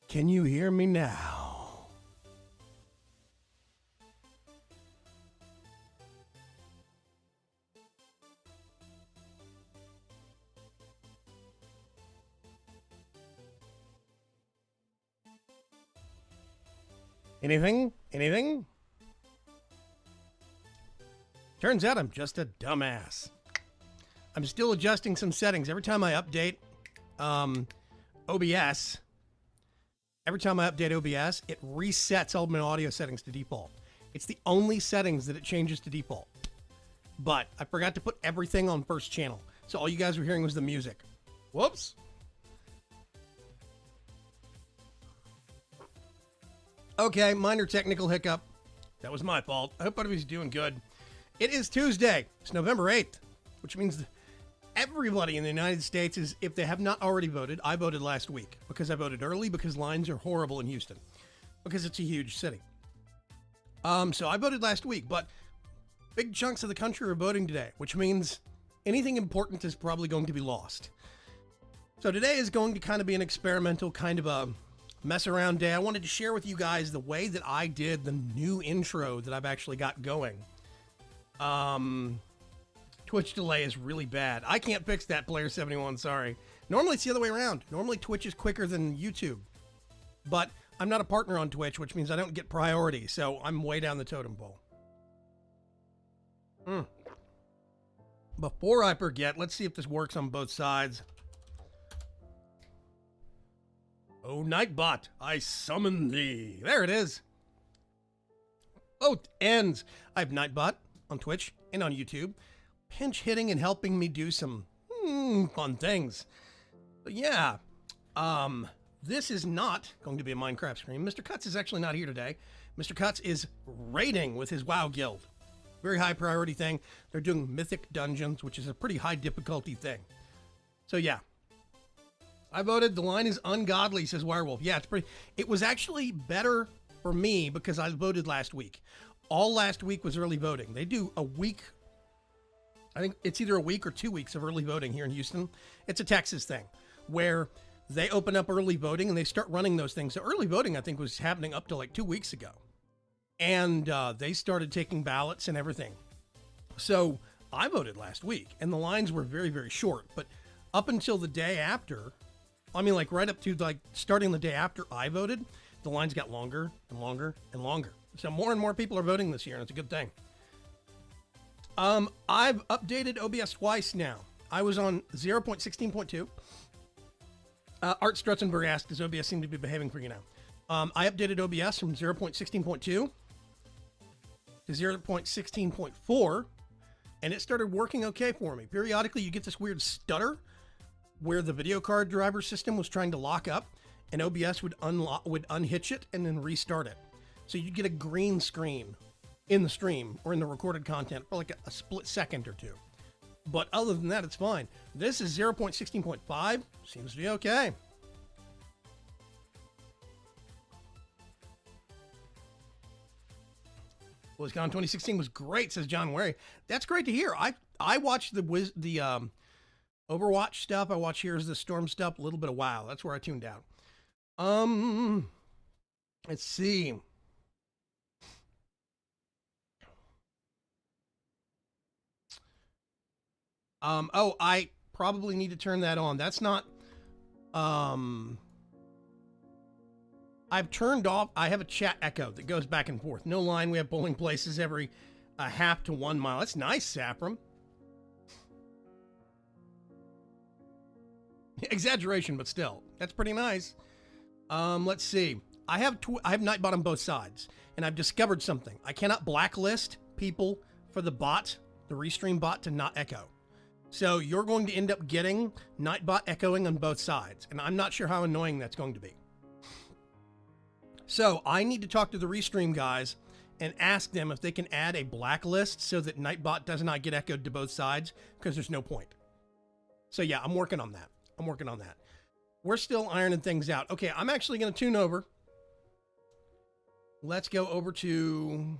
Can you hear me now? Anything? Anything? Turns out I'm just a dumbass. I'm still adjusting some settings. Every time I update OBS, it resets all my audio settings to default. It's the only settings that it changes to default. But I forgot to put everything on first channel. So all you guys were hearing was the music. Whoops. Okay, minor technical hiccup. That was my fault. I hope everybody's doing good. It is Tuesday. It's November 8th, which means everybody in the United States is, if they have not already voted, I voted last week because I voted early because lines are horrible in Houston because it's a huge city. So I voted last week, but big chunks of the country are voting today, which means anything important is probably going to be lost. So today is going to kind of be an experimental kind of a mess around day. I wanted to share with you guys the way that I did the new intro that I've actually got going. Twitch delay is really bad. I can't fix that, Player 71, sorry. Normally it's the other way around. Normally Twitch is quicker than YouTube. But I'm not a partner on Twitch, which means I don't get priority, so I'm way down the totem pole. Before I forget, let's see if this works on both sides. Oh, Nightbot, I summon thee. There it is. Both ends. I have Nightbot on Twitch and on YouTube, pinch hitting and helping me do some fun things. But yeah, this is not going to be a Minecraft stream. Mr. Cuts is actually not here today. Mr. Cuts is raiding with his WoW guild. Very high priority thing. They're doing mythic dungeons, which is a pretty high difficulty thing. So yeah, I voted. The line is ungodly, says Wirewolf. Yeah, it was actually better for me because I voted last week. All last week was early voting. They do a week. I think it's either a week or 2 weeks of early voting here in Houston. It's a Texas thing where they open up early voting and they start running those things. So early voting, I think, was happening up to like 2 weeks ago. And they started taking ballots and everything. So I voted last week and the lines were very, very short. But up until the day after, I mean, like right up to like starting the day after I voted, the lines got longer and longer and longer. So more and more people are voting this year, and it's a good thing. I've updated OBS twice now. I was on 0.16.2. Art Strutzenberg asked, does OBS seem to be behaving for you now? I updated OBS from 0.16.2 to 0.16.4, and it started working okay for me. Periodically, you get this weird stutter where the video card driver system was trying to lock up, and OBS would unhitch it and then restart it. So you get a green screen in the stream or in the recorded content for like a split second or two. But other than that, it's fine. This is 0.16.5. Seems to be okay. BlizzCon 2016 was great, says John Wary. That's great to hear. I watched the Overwatch stuff. I watched Here's the Storm stuff, a little bit of WoW. That's where I tuned out. Let's see. Oh, I probably need to turn that on. That's not, I've turned off, I have a chat echo that goes back and forth. No line, we have polling places every half to 1 mile. That's nice, Sapram. Exaggeration, but still, that's pretty nice. Let's see. I have Nightbot on both sides, and I've discovered something. I cannot blacklist people for the bot, the Restream bot, to not echo. So you're going to end up getting Nightbot echoing on both sides, and I'm not sure how annoying that's going to be. So I need to talk to the Restream guys and ask them if they can add a blacklist so that Nightbot does not get echoed to both sides, because there's no point. So yeah, I'm working on that. We're still ironing things out. Okay, I'm actually going to tune over. Let's go over to...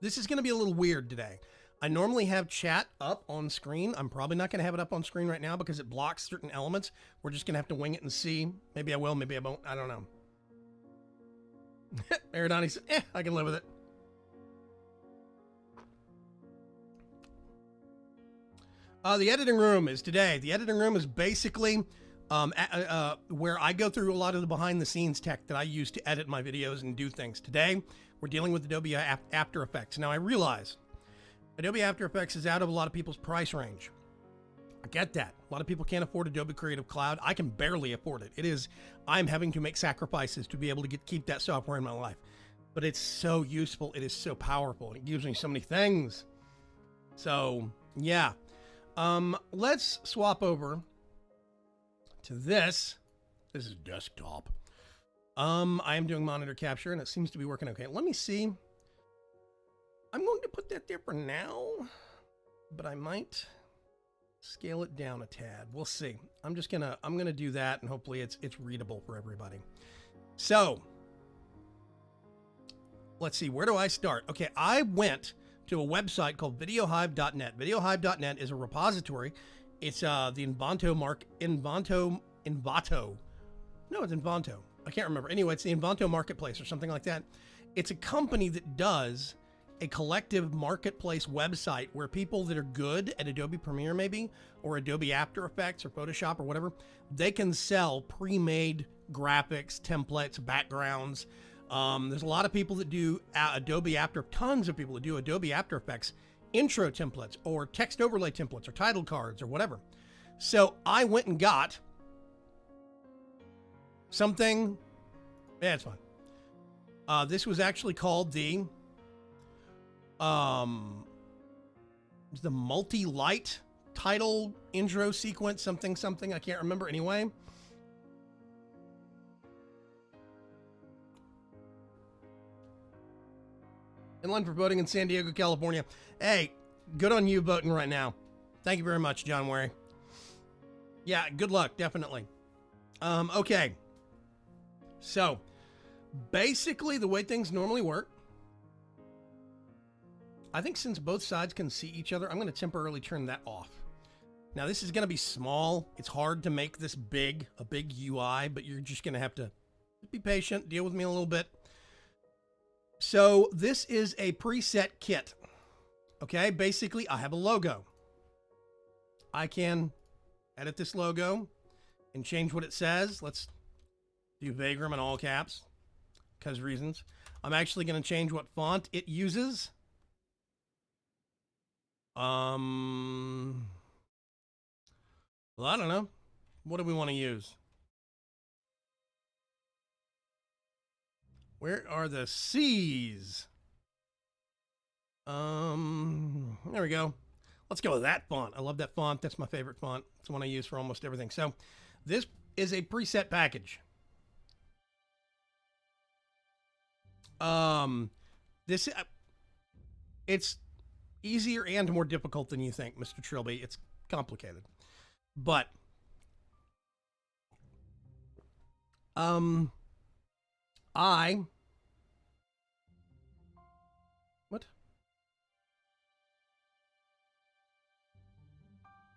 This is going to be a little weird today. I normally have chat up on screen. I'm probably not going to have it up on screen right now because it blocks certain elements. We're just going to have to wing it and see. Maybe I will, maybe I won't. I don't know. Aerodani said, I can live with it. The editing room is today. The editing room is basically where I go through a lot of the behind the scenes tech that I use to edit my videos and do things. Today, we're dealing with Adobe After Effects. Now, I realize Adobe After Effects is out of a lot of people's price range. I get that. A lot of people can't afford Adobe Creative Cloud. I can barely afford it. I'm having to make sacrifices to be able to keep that software in my life. But it's so useful. It is so powerful. It gives me so many things. So, yeah. Let's swap over to this. This is desktop. I am doing monitor capture and it seems to be working okay. Let me see. I'm going to put that there for now, but I might scale it down a tad. We'll see. I'm gonna do that and hopefully it's readable for everybody. So let's see, where do I start? Okay, I went to a website called videohive.net. Videohive.net is a repository. It's the Envato. No, it's Envato. I can't remember. Anyway, it's the Envato Marketplace or something like that. It's a company that does a collective marketplace website where people that are good at Adobe Premiere maybe, or Adobe After Effects or Photoshop or whatever, they can sell pre-made graphics, templates, backgrounds. There's a lot of people that do tons of people that do Adobe After Effects intro templates or text overlay templates or title cards or whatever. So I went and got something. Yeah, it's fine. This was actually called the multi-light title intro sequence, something. I can't remember anyway. Inline for voting in San Diego, California. Hey, good on you voting right now. Thank you very much, John Wary. Yeah, good luck, definitely. Okay. So, basically the way things normally work, I think since both sides can see each other, I'm going to temporarily turn that off. Now, this is going to be small. It's hard to make this big, a big UI, but you're just going to have to be patient, deal with me a little bit. So this is a preset kit. Okay, basically I have a logo. I can edit this logo and change what it says. Let's do Vagram in all caps because reasons. I'm actually going to change what font it uses. Well, I don't know. What do we want to use? Where are the C's? There we go. Let's go with that font. I love that font. That's my favorite font. It's the one I use for almost everything. So this is a preset package. It's easier and more difficult than you think, Mr. Trilby. It's complicated. But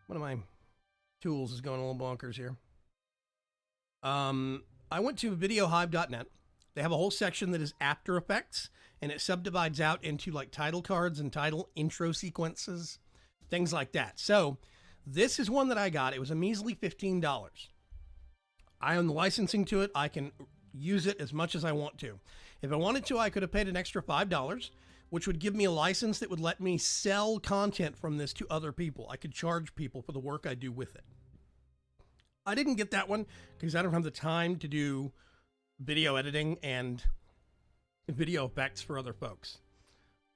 one of my tools is going a little bonkers here. I went to videohive.net. They have a whole section that is After Effects, and it subdivides out into like title cards and title intro sequences, things like that. So this is one that I got. It was a measly $15. I own the licensing to it. I can use it as much as I want to. If I wanted to, I could have paid an extra $5, which would give me a license that would let me sell content from this to other people. I could charge people for the work I do with it. I didn't get that one because I don't have the time to do video editing and video effects for other folks.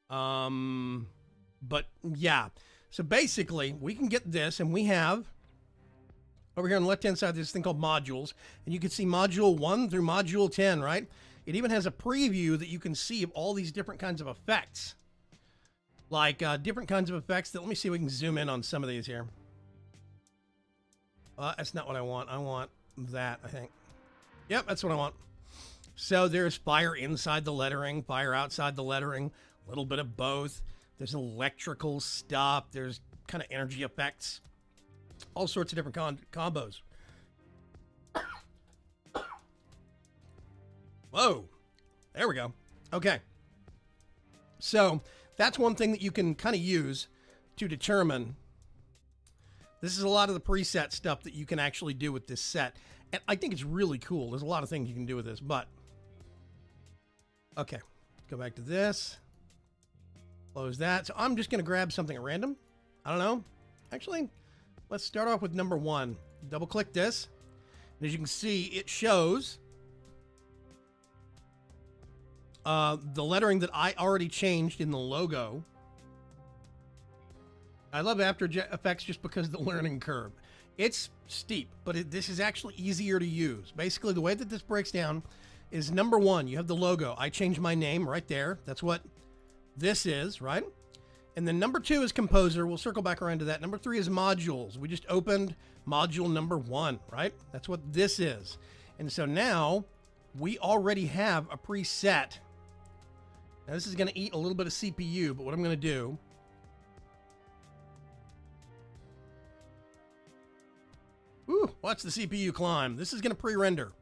But yeah, so basically we can get this, and we have over here on the left-hand side, this thing called modules, and you can see module 1 through module 10, right? It even has a preview that you can see of all these different kinds of effects. Like different kinds of effects that, let me see if we can zoom in on some of these here. That's not what I want. I want that, I think. Yep, that's what I want. So there's fire inside the lettering, fire outside the lettering, a little bit of both. There's electrical stuff. There's kind of energy effects. All sorts of different combos. Whoa. There we go. Okay. So that's one thing that you can kind of use to determine. This is a lot of the preset stuff that you can actually do with this set. And I think it's really cool. There's a lot of things you can do with this, but. Okay. Go back to this. Close that. So I'm just going to grab something at random. I don't know. Actually, let's start off with number 1. Double click this. And as you can see, it shows the lettering that I already changed in the logo. I love After Effects just because of the learning curve. It's steep, but this is actually easier to use. Basically, the way that this breaks down is number 1, you have the logo. I changed my name right there. That's what this is, right? And then number 2 is Composer. We'll circle back around to that. Number 3 is Modules. We just opened module number 1, right? That's what this is. And so now we already have a preset. Now this is going to eat a little bit of CPU, but what I'm going to do watch the CPU climb. This is going to pre-render.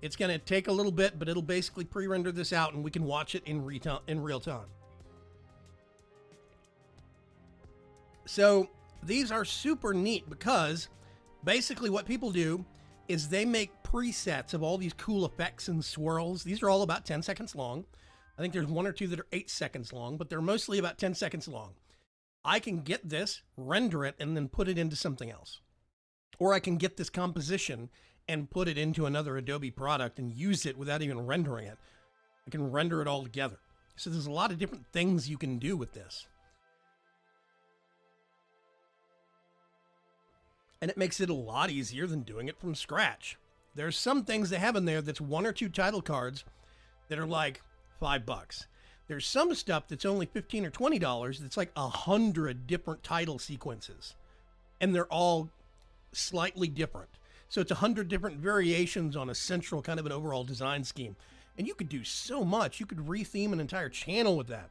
It's going to take a little bit, but it'll basically pre-render this out and we can watch it in real time. So these are super neat because basically what people do is they make presets of all these cool effects and swirls. These are all about 10 seconds long. I think there's 1 or 2 that are 8 seconds long, but they're mostly about 10 seconds long. I can get this, render it, and then put it into something else. Or I can get this composition and put it into another Adobe product and use it without even rendering it. I can render it all together. So there's a lot of different things you can do with this. And it makes it a lot easier than doing it from scratch. There's some things they have in there that's 1 or 2 title cards that are like $5. There's some stuff that's only $15 or $20 that's like 100 different title sequences. And they're all slightly different. So it's 100 different variations on a central kind of an overall design scheme. And you could do so much. You could re-theme an entire channel with that.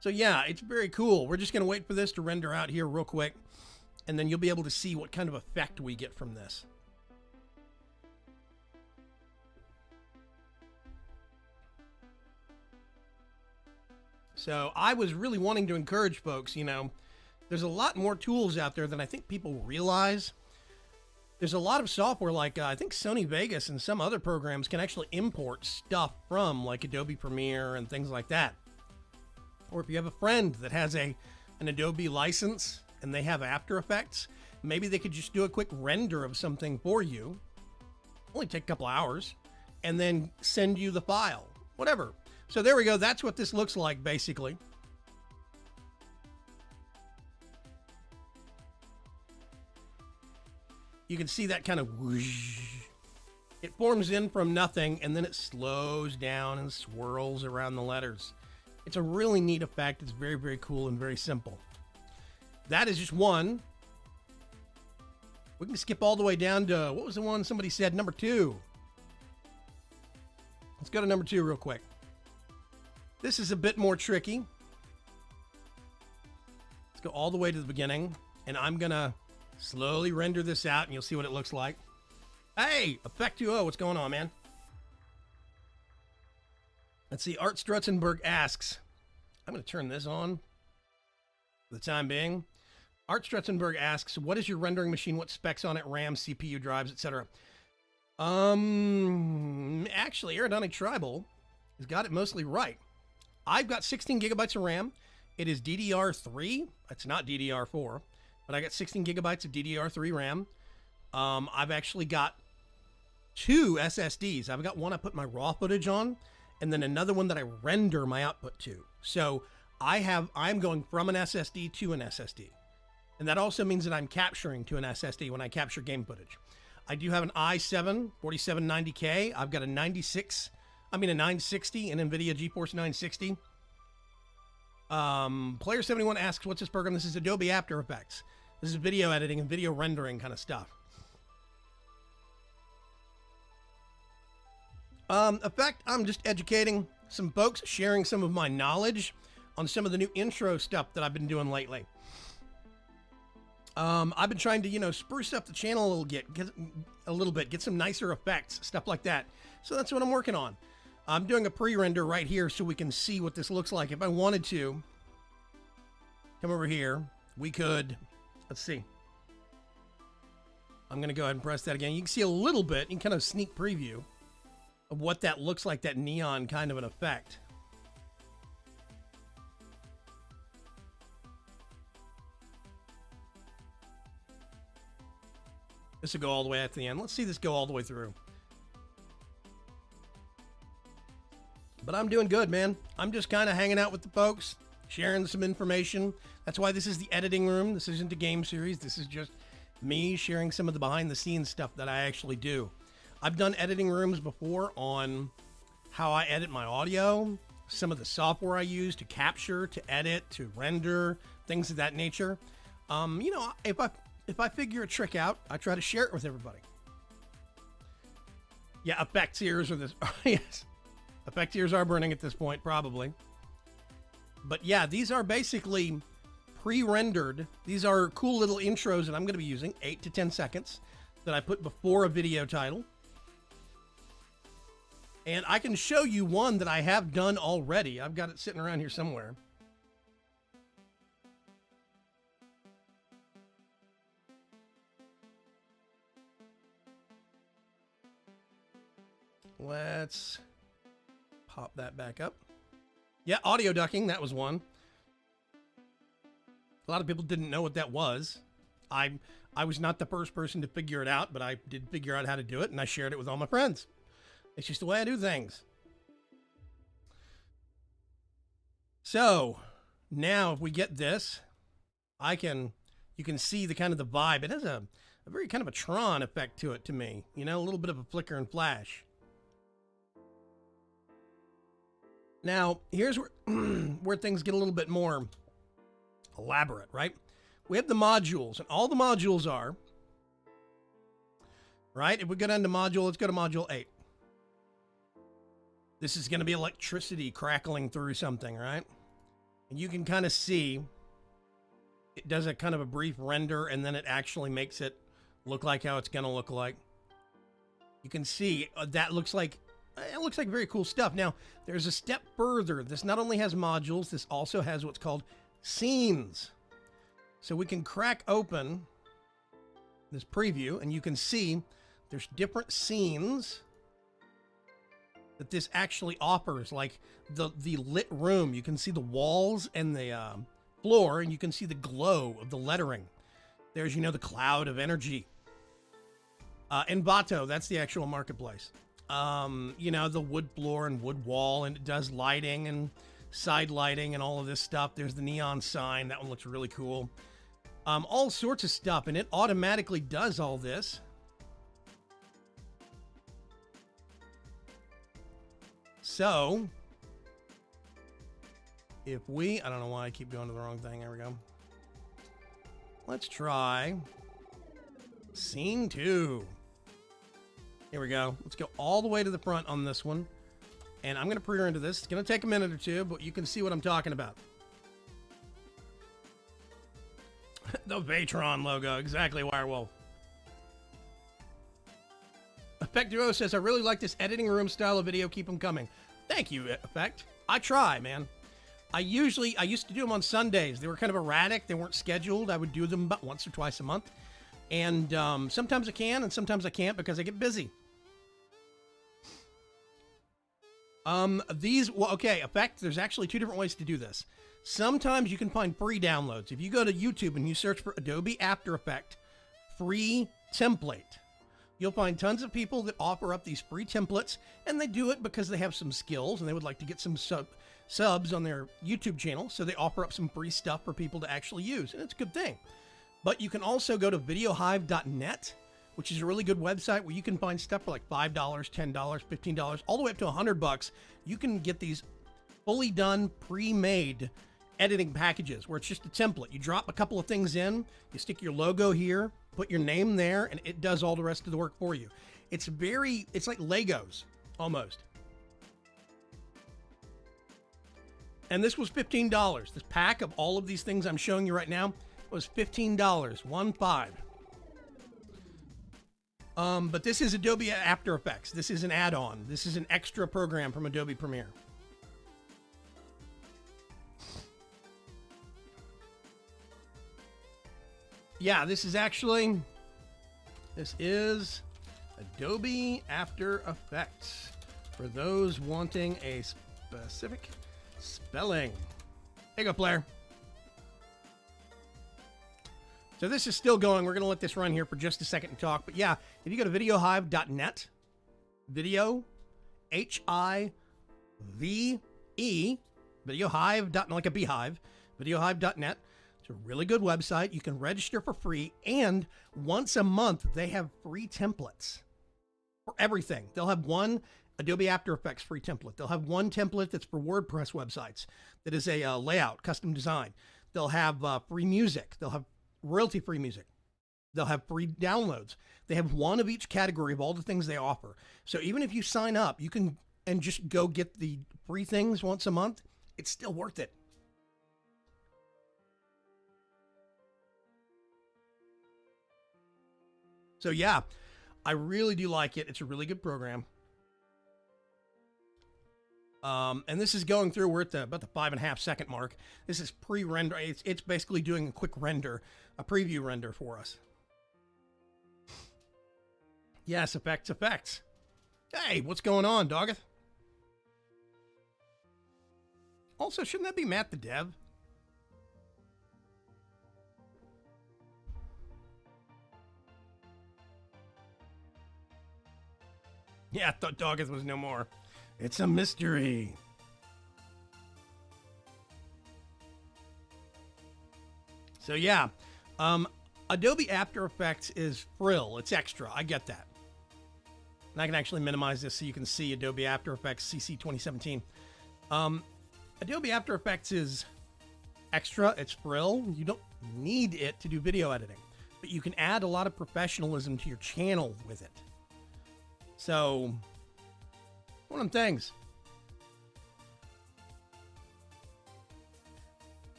So yeah, it's very cool. We're just going to wait for this to render out here real quick. And then you'll be able to see what kind of effect we get from this. So I was really wanting to encourage folks, you know, there's a lot more tools out there than I think people realize. There's a lot of software like I think Sony Vegas and some other programs can actually import stuff from like Adobe Premiere and things like that. Or if you have a friend that has an Adobe license and they have After Effects, maybe they could just do a quick render of something for you. Only take a couple hours and then send you the file, whatever. So there we go. That's what this looks like basically. You can see that kind of whoosh. It forms in from nothing and then it slows down and swirls around the letters. It's a really neat effect. It's very, very cool and very simple. That is just one. We can skip all the way down to, what was the one somebody said? Number 2. Let's go to number 2 real quick. This is a bit more tricky. Let's go all the way to the beginning and I'm going to slowly render this out and you'll see what it looks like. Hey, Effect 2.0, what's going on, man? Let's see, Art Strutzenberg asks, I'm going to turn this on for the time being. Art Strutzenberg asks, what is your rendering machine? What specs on it? RAM, CPU, drives, etc. Actually, Aerodonic Tribal has got it mostly right. I've got 16 gigabytes of RAM. It is DDR3. It's not DDR4. But I got 16 gigabytes of DDR3 RAM. I've actually got 2 SSDs. I've got one I put my raw footage on, and then another one that I render my output to. So I'm going from an SSD to an SSD. And that also means that I'm capturing to an SSD when I capture game footage. I do have an i7 4790K. I've got a 960, an NVIDIA GeForce 960. Player71 asks, what's this program? This is Adobe After Effects. This is video editing and video rendering kind of stuff. Effect, I'm just educating some folks, sharing some of my knowledge on some of the new intro stuff that I've been doing lately. I've been trying to, spruce up the channel a little bit, get some nicer effects, stuff like that. So that's what I'm working on. I'm doing a pre-render right here so we can see what this looks like. If I wanted to come over here, we could, let's see. I'm going to go ahead and press that again. You can see a little bit, you can kind of sneak preview of what that looks like, that neon kind of an effect. This will go all the way at the end. Let's see this go all the way through. But I'm doing good, man. I'm just kind of hanging out with the folks, sharing some information. That's why this is the editing room. This isn't a game series. This is just me sharing some of the behind-the-scenes stuff that I actually do. I've done editing rooms before on how I edit my audio, some of the software I use to capture, to edit, to render, things of that nature. You know, if I figure a trick out, I try to share it with everybody. Yeah, effects ears are this. Yes. Effect ears are burning at this point, probably. But yeah, these are basically pre-rendered. These are cool little intros that I'm going to be using, 8 to 10 seconds, that I put before a video title. And I can show you one that I have done already. I've got it sitting around here somewhere. Let's pop that back up. Yeah, audio ducking, that was one. A lot of people didn't know what that was. I was not the first person to figure it out, but I did figure out how to do it, and I shared it with all my friends. It's just the way I do things. So, now if we get this, you can see the kind of the vibe. It has a very kind of a Tron effect to it to me. You know, a little bit of a flicker and flash. Now, here's where, where things get a little bit more elaborate, right? We have the modules, and all the modules are, right? If we go down to module, let's go to module 8. This is going to be electricity crackling through something, right? And you can kind of see it does a kind of a brief render, and then it actually makes it look like how it's going to look like. You can see that looks like very cool stuff. Now, there's a step further. This not only has modules, this also has what's called scenes. So we can crack open this preview, and you can see there's different scenes that this actually offers, like the lit room. You can see the walls and the floor, and you can see the glow of the lettering. There's, you know, the cloud of energy. Envato, that's the actual marketplace. You know, the wood floor and wood wall, and it does lighting and side lighting and all of this stuff. There's the neon sign. That one looks really cool. All sorts of stuff, and it automatically does all this. So, if we, I don't know why I keep going to the wrong thing. There we go. Let's try scene 2. Here we go. Let's go all the way to the front on this one. And I'm going to pre-render this. It's going to take a minute or two, but you can see what I'm talking about. The Vatron logo. Exactly, Wirewolf. Effect Duo says, I really like this editing room style of video. Keep them coming. Thank you, Effect. I try, man. I used to do them on Sundays. They were kind of erratic. They weren't scheduled. I would do them about once or twice a month. And sometimes I can, and sometimes I can't because I get busy. Okay, Effect, there's actually 2 different ways to do this. Sometimes you can find free downloads. If you go to YouTube and you search for Adobe After Effects free template, you'll find tons of people that offer up these free templates, and they do it because they have some skills and they would like to get some subs on their YouTube channel, so they offer up some free stuff for people to actually use, and it's a good thing. But you can also go to videohive.net, which is a really good website where you can find stuff for like $5, $10, $15, all the way up to $100. You can get these fully done, pre-made editing packages where it's just a template. You drop a couple of things in, you stick your logo here, put your name there, and it does all the rest of the work for you. It's like Legos, almost. And this was $15. This pack of all of these things I'm showing you right now was $15, 1-5. But this is Adobe After Effects. This is an add-on. This is an extra program from Adobe Premiere. Yeah, this is Adobe After Effects for those wanting a specific spelling. There you go, player. So this is still going. We're going to let this run here for just a second and talk. But yeah, if you go to videohive.net, video, H-I-V-E, videohive, like a beehive, videohive.net. It's a really good website. You can register for free. And once a month, they have free templates for everything. They'll have one Adobe After Effects free template. They'll have one template that's for WordPress websites that is a layout, custom design. They'll have free music. They'll have royalty-free music. They'll have free downloads. They have one of each category of all the things they offer. So even if you sign up, you can and just go get the free things once a month. It's still worth it. So yeah, I really do like it. It's a really good program. And this is going through. We're at about the 5.5 second mark. This is pre-render. It's basically doing a quick render, a preview render for us. Yes, effects. Hey, what's going on, Doggeth? Also, shouldn't that be Matt the Dev? Yeah, I thought Doggeth was no more. It's a mystery. So yeah, Adobe After Effects is frill. It's extra. I get that. And I can actually minimize this so you can see Adobe After Effects CC 2017. Adobe After Effects is extra. It's frill. You don't need it to do video editing, but you can add a lot of professionalism to your channel with it. So, one of them things.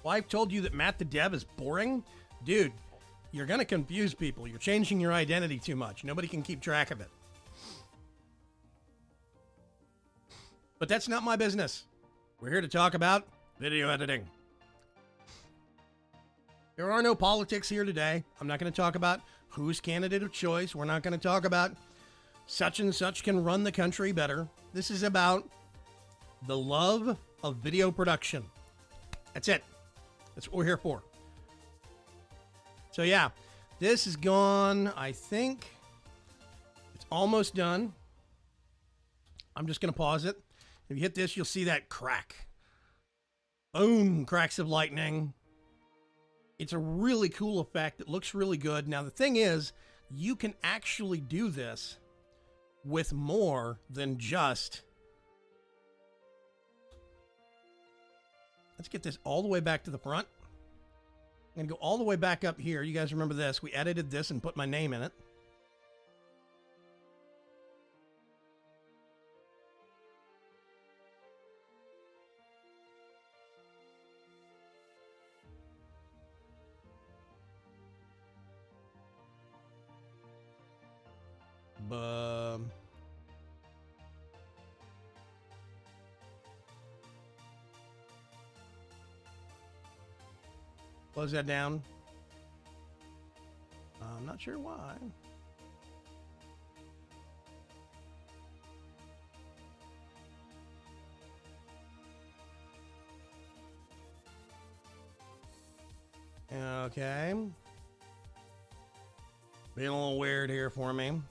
Wife told you that Matt the Dev is boring? Dude, you're going to confuse people. You're changing your identity too much. Nobody can keep track of it. But that's not my business. We're here to talk about video editing. There are no politics here today. I'm not going to talk about who's candidate of choice. We're not going to talk about such and such can run the country better. This is about the love of video production. That's it. That's what we're here for. So yeah, this is gone. I think it's almost done. I'm just going to pause it. If you hit this, you'll see that crack. Boom, cracks of lightning. It's a really cool effect. It looks really good. Now, the thing is, you can actually do this with more than just... Let's get this all the way back to the front. I'm going to go all the way back up here. You guys remember this. We edited this and put my name in it. Close that down. I'm not sure why. Okay. Being a little weird here for me.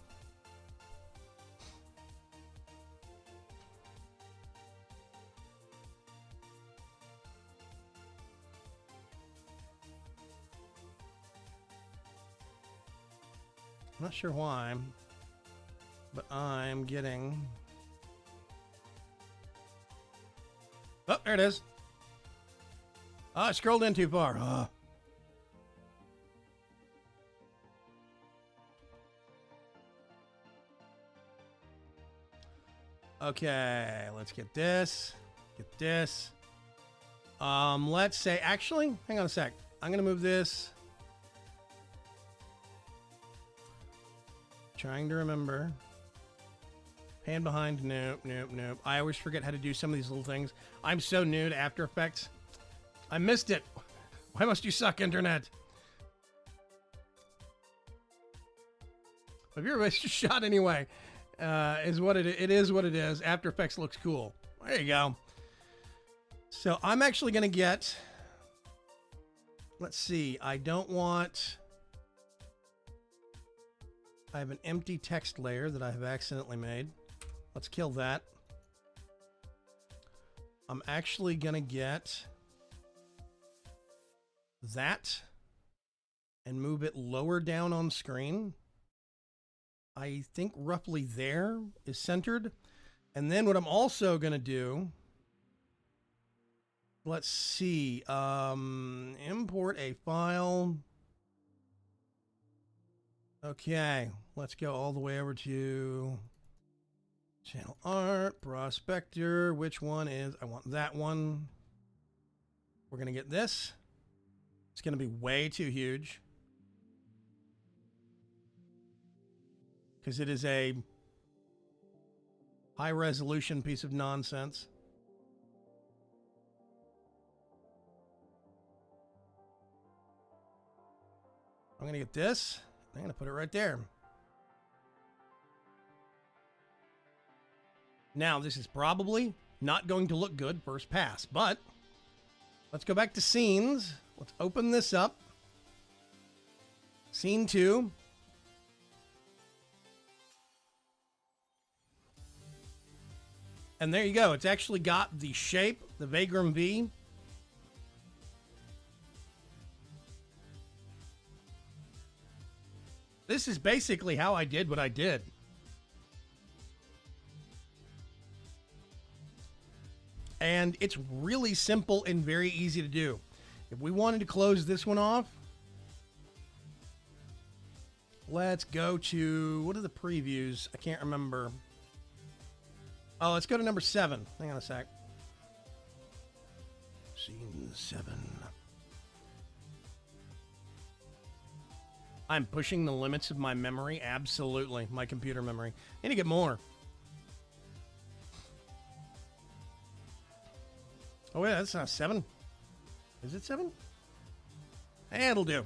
I'm not sure why, but I'm getting... Oh, there it is. Oh, I scrolled in too far. Oh. Okay, let's get this. Get this. Let's say, actually, hang on a sec. I'm going to move this. Trying to remember. Pan behind, nope, nope, nope. I always forget how to do some of these little things. I'm so new to After Effects. I missed it. Why must you suck, internet? But you're a waste of shot anyway. Is what it is what it is. After Effects looks cool. There you go. So I'm actually going to get, let's see, I have an empty text layer that I have accidentally made. Let's kill that. I'm actually going to get that and move it lower down on screen. I think roughly there is centered. And then what I'm also going to do, let's see, import a file. Okay, let's go all the way over to channel art, prospector. Which one is, I want that one. We're going to get this. It's going to be way too huge, because it is a high resolution piece of nonsense. I'm going to get this. I'm going to put it right there. Now, this is probably not going to look good first pass, but let's go back to scenes. Let's open this up. Scene 2. And there you go. It's actually got the shape, the Vagrum V. This is basically how I did what I did. And it's really simple and very easy to do. If we wanted to close this one off, let's go to, what are the previews? I can't remember. Oh, let's go to number 7. Hang on a sec. Scene 7. I'm pushing the limits of my memory. Absolutely. My computer memory. I need to get more. Oh, wait, that's not 7. Is it 7? It'll do.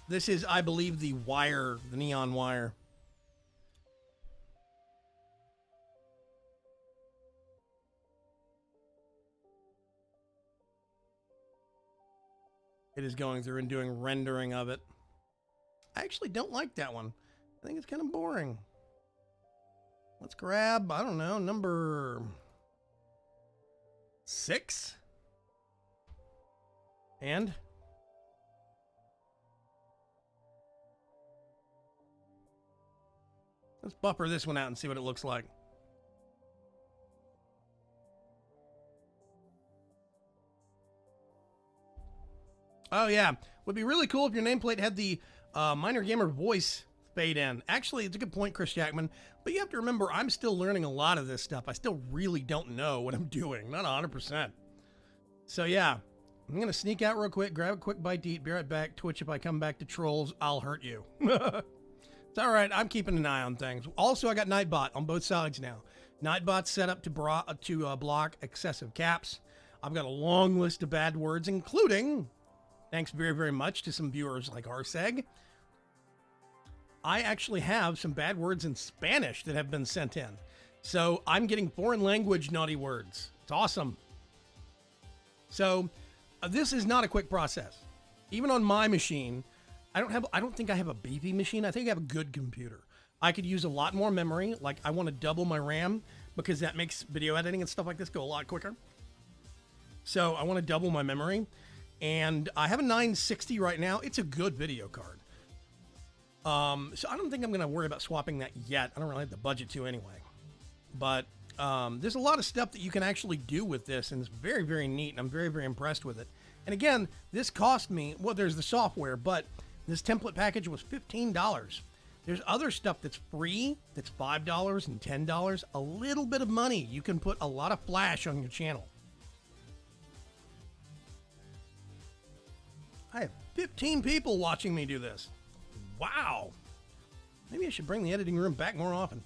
This is, I believe, the wire, the neon wire. It is going through and doing rendering of it. I actually don't like that one. I think it's kind of boring. Let's grab, I don't know, number 6. And let's buffer this one out and see what it looks like. Oh, yeah. Would be really cool if your nameplate had the Minor Gamer voice fade in. Actually, it's a good point, Chris Jackman. But you have to remember, I'm still learning a lot of this stuff. I still really don't know what I'm doing. Not 100%. So, yeah. I'm going to sneak out real quick, grab a quick bite to eat, be right back. Twitch, if I come back to trolls, I'll hurt you. It's all right. I'm keeping an eye on things. Also, I got Nightbot on both sides now. Nightbot's set up to block excessive caps. I've got a long list of bad words, including... Thanks very, very much to some viewers like Arseg. I actually have some bad words in Spanish that have been sent in. So I'm getting foreign language naughty words. It's awesome. So this is not a quick process. Even on my machine, I don't think I have a beefy machine. I think I have a good computer. I could use a lot more memory. Like I want to double my RAM because that makes video editing and stuff like this go a lot quicker. So I want to double my memory. And I have a 960 right now. It's a good video card. So I don't think I'm going to worry about swapping that yet. I don't really have the budget to anyway. But there's a lot of stuff that you can actually do with this, and it's very, very neat, and I'm very, very impressed with it. And again, this cost me, well, there's the software, but this template package was $15. There's other stuff that's free, that's $5 and $10. A little bit of money. You can put a lot of flash on your channel. I have 15 people watching me do this. Wow. Maybe I should bring the editing room back more often.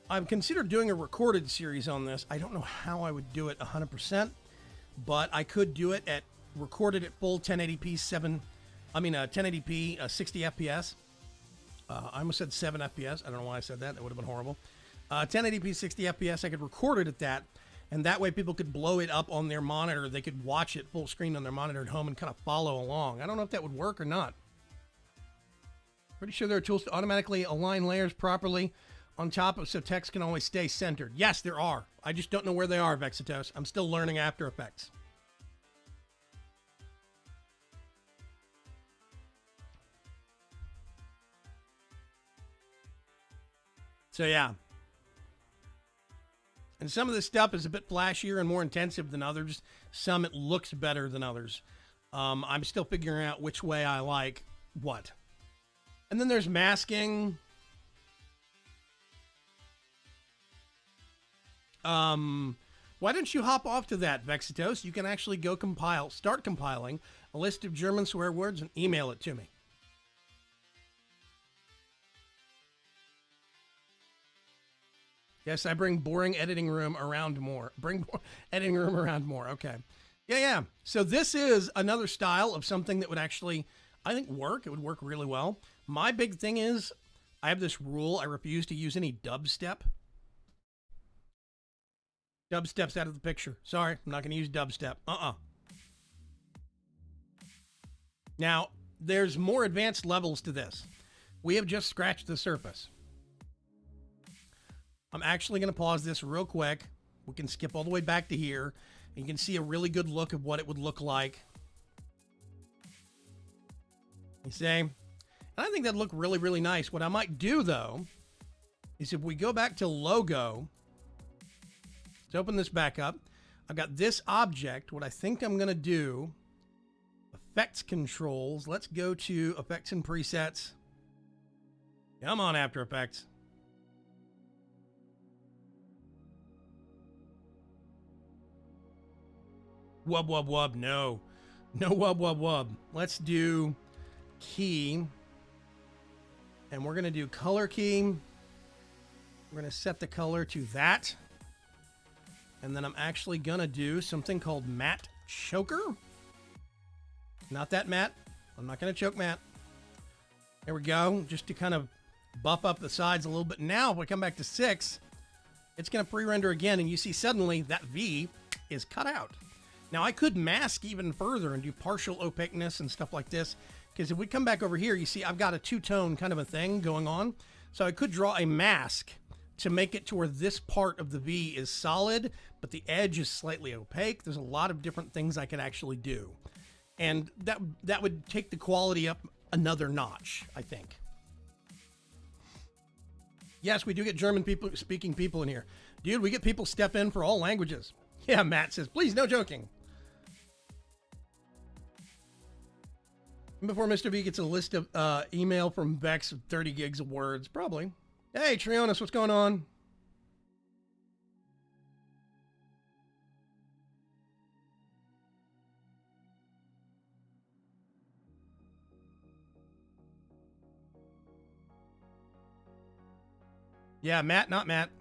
I've considered doing a recorded series on this. I don't know how I would do it 100%, but I could do it recorded at full 1080p 1080p 60 FPS. I almost said 7 FPS. I don't know why I said that. That would have been horrible. 1080p 60 FPS. I could record it at that, and that way people could blow it up on their monitor. They could watch it full screen on their monitor at home and kind of follow along. I don't know if that would work or not. Pretty sure there are tools to automatically align layers properly on top of so text can always stay centered. Yes, there are. I just don't know where they are, Vexitos. I'm still learning After Effects. So yeah. And some of this stuff is a bit flashier and more intensive than others. Some it looks better than others. I'm still figuring out which way I like what. And then there's masking. Why don't you hop off to that, Vexitos? You can actually go start compiling a list of German swear words and email it to me. Yes, I bring boring editing room around more. Editing room around more. Okay. Yeah. So this is another style of something that would actually, I think, work. It would work really well. My big thing is I have this rule. I refuse to use any dubstep. Dubstep's out of the picture. Sorry, I'm not going to use dubstep. Now, there's more advanced levels to this. We have just scratched the surface. I'm actually going to pause this real quick. We can skip all the way back to here. And you can see a really good look of what it would look like. You see? And I think that'd look really, really nice. What I might do, though, is if we go back to logo, let's open this back up. I've got this object. What I think I'm going to do, effects controls. Let's go to effects and presets. Come on, After Effects. Wub, wub, wub. No wub, wub, wub. Let's do key. And we're going to do color key. We're going to set the color to that. And then I'm actually going to do something called matte choker. Not that matte. I'm not going to choke matte. There we go. Just to kind of buff up the sides a little bit. Now, if we come back to 6, it's going to pre-render again. And you see suddenly that V is cut out. Now, I could mask even further and do partial opaqueness and stuff like this, because if we come back over here, you see I've got a two-tone kind of a thing going on. So I could draw a mask to make it to where this part of the V is solid, but the edge is slightly opaque. There's a lot of different things I could actually do. And that would take the quality up another notch, I think. Yes, we do get German-speaking people in here. Dude, we get people step in for all languages. Yeah, Matt says, please, no joking. Before Mr. V gets a list of email from Vex of 30 gigs of words, probably. Hey, Trionis, what's going on? Yeah, Matt, not Matt.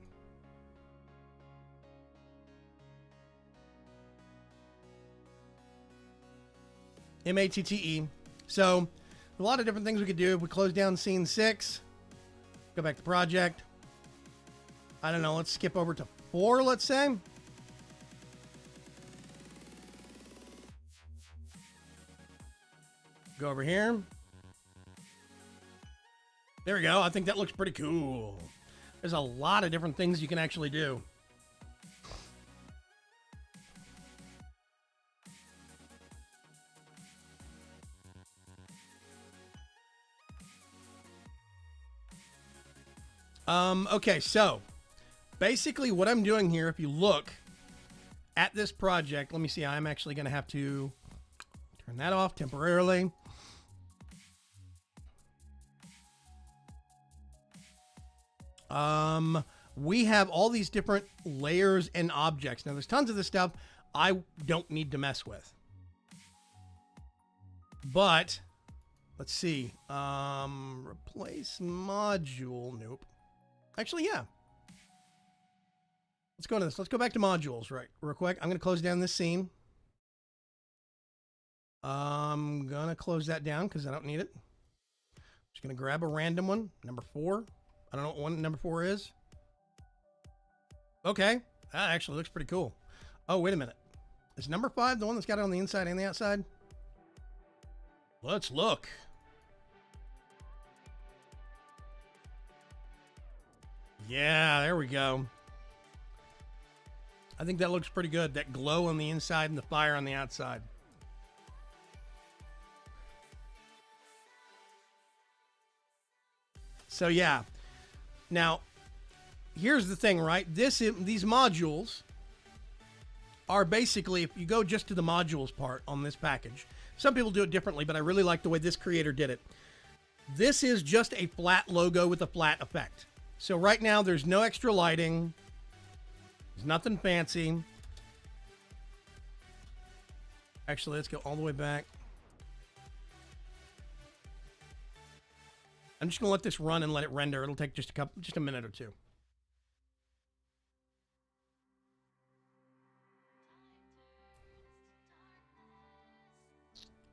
M-A-T-T-E. So, a lot of different things we could do. If we close down scene 6, go back to project. I don't know, let's skip over to 4, let's say. Go over here. There we go. I think that looks pretty cool. There's a lot of different things you can actually do. Okay, so basically what I'm doing here, if you look at this project, let me see, I'm actually going to have to turn that off temporarily. We have all these different layers and objects. Now, there's tons of this stuff I don't need to mess with. But, let's see. Replace module. Nope. Actually, yeah. Let's go to this. Let's go back to modules real quick. I'm going to close down this scene. I'm going to close that down because I don't need it. Just going to grab a random one. Number 4. I don't know what one number 4 is. Okay. That actually looks pretty cool. Oh, wait a minute. Is number 5 the one that's got it on the inside and the outside? Let's look. Yeah, there we go. I think that looks pretty good. That glow on the inside and the fire on the outside. So yeah. Now, here's the thing, right? These modules are basically, if you go just to the modules part on this package, some people do it differently, but I really like the way this creator did it. This is just a flat logo with a flat effect. So right now, there's no extra lighting. There's nothing fancy. Actually, let's go all the way back. I'm just going to let this run and let it render. It'll take just a minute or two.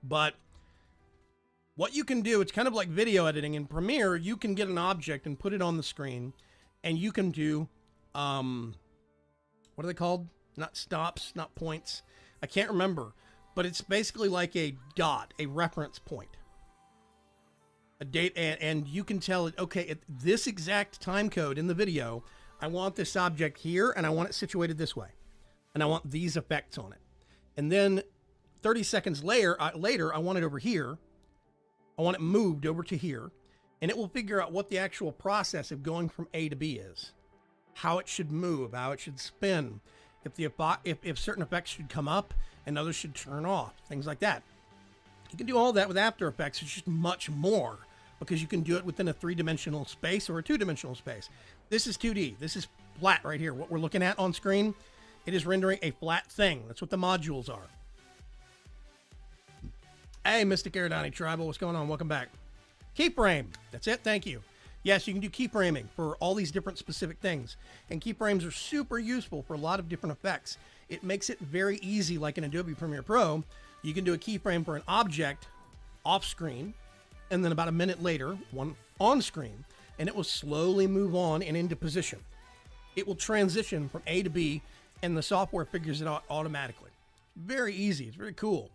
But what you can do, it's kind of like video editing. In Premiere, you can get an object and put it on the screen, and you can do, what are they called? Not stops, not points. I can't remember, but it's basically like a dot, a reference point. A date, and you can tell it, okay, at this exact time code in the video, I want this object here, and I want it situated this way. And I want these effects on it. And then 30 seconds later, I want it over here. I want it moved over to here. And it will figure out what the actual process of going from A to B is. How it should move, how it should spin. If certain effects should come up and others should turn off. Things like that. You can do all that with After Effects. It's just much more, because you can do it within a 3-dimensional space or a 2-dimensional space. This is 2D. This is flat right here. What we're looking at on screen, it is rendering a flat thing. That's what the modules are. Hey, Mystic Aerodani Tribal, what's going on? Welcome back. Keyframe. That's it. Thank you. Yes, you can do keyframing for all these different specific things. And keyframes are super useful for a lot of different effects. It makes it very easy, like in Adobe Premiere Pro. You can do a keyframe for an object off screen, and then about a minute later, one on screen, and it will slowly move on and into position. It will transition from A to B, and the software figures it out automatically. Very easy. It's very cool.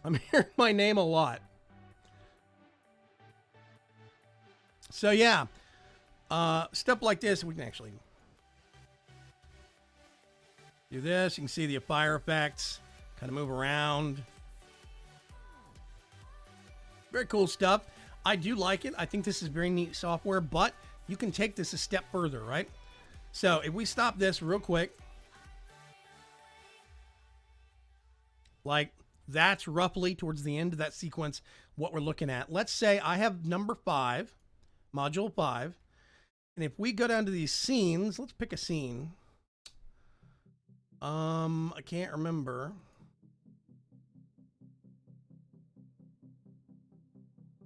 I'm hearing my name a lot. So yeah, stuff like this, we can actually do this. You can see the fire effects, kind of move around. Very cool stuff. I do like it. I think this is very neat software, but you can take this a step further, right? So if we stop this real quick, like that's roughly towards the end of that sequence, what we're looking at. Let's say I have number 5, module 5. And if we go down to these scenes, let's pick a scene. I can't remember.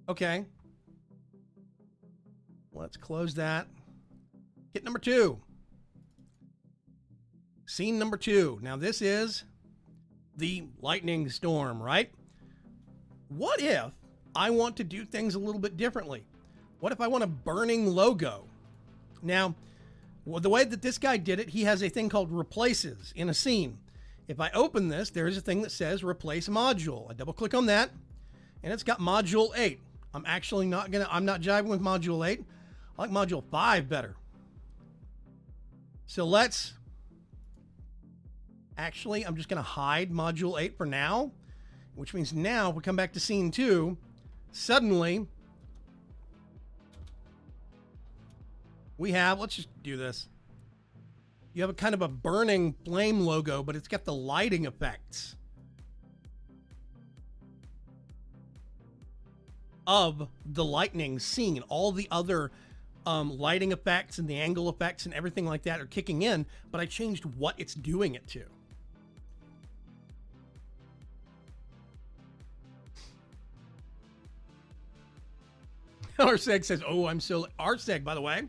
Okay. Let's close that. Hit number 2. Scene number 2. Now this is the lightning storm, right? What if I want to do things a little bit differently? What if I want a burning logo? Now, the way that this guy did it, he has a thing called replaces in a scene. If I open this, there is a thing that says replace module. I double click on that, and it's got module 8. I'm not jiving with module 8. I like module 5 better. So I'm just going to hide module 8 for now, which means now if we come back to scene 2, suddenly we have, let's just do this. You have a kind of a burning flame logo, but it's got the lighting effects. of the lightning scene. All the other lighting effects and the angle effects and everything like that are kicking in, but I changed what it's doing it to. Arseg says, oh, I'm so... Arseg, by the way.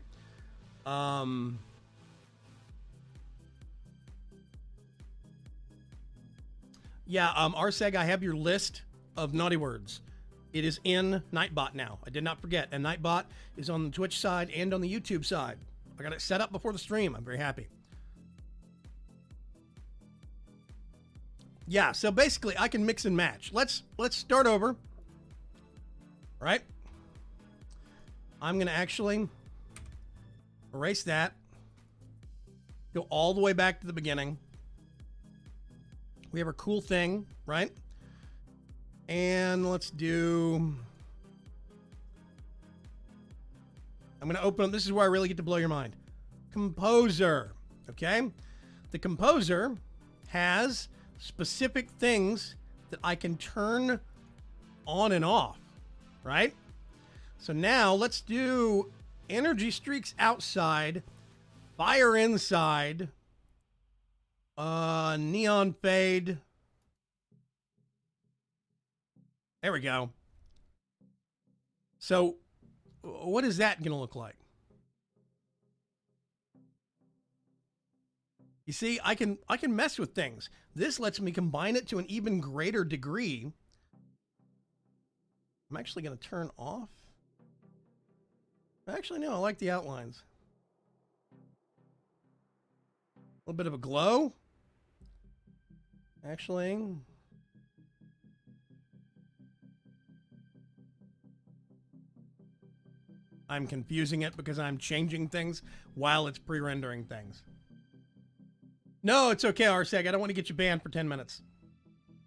Yeah, Arseg, I have your list of naughty words. It is in Nightbot now. I did not forget. And Nightbot is on the Twitch side and on the YouTube side. I got it set up before the stream. I'm very happy. Yeah, so basically I can mix and match. Let's start over. All right. I'm going to actually erase that. Go all the way back to the beginning. We have our cool thing, right? And let's do... I'm going to open up... This is where I really get to blow your mind. Composer, okay? The Composer has specific things that I can turn on and off, right? So now let's do energy streaks outside, fire inside, neon fade. There we go. So what is that going to look like? You see, I can mess with things. This lets me combine it to an even greater degree. I'm actually going to turn off. Actually, no, I like the outlines. A little bit of a glow. Actually, I'm confusing it because I'm changing things while it's pre-rendering things. No, it's okay, Arseg. I don't want to get you banned for 10 minutes.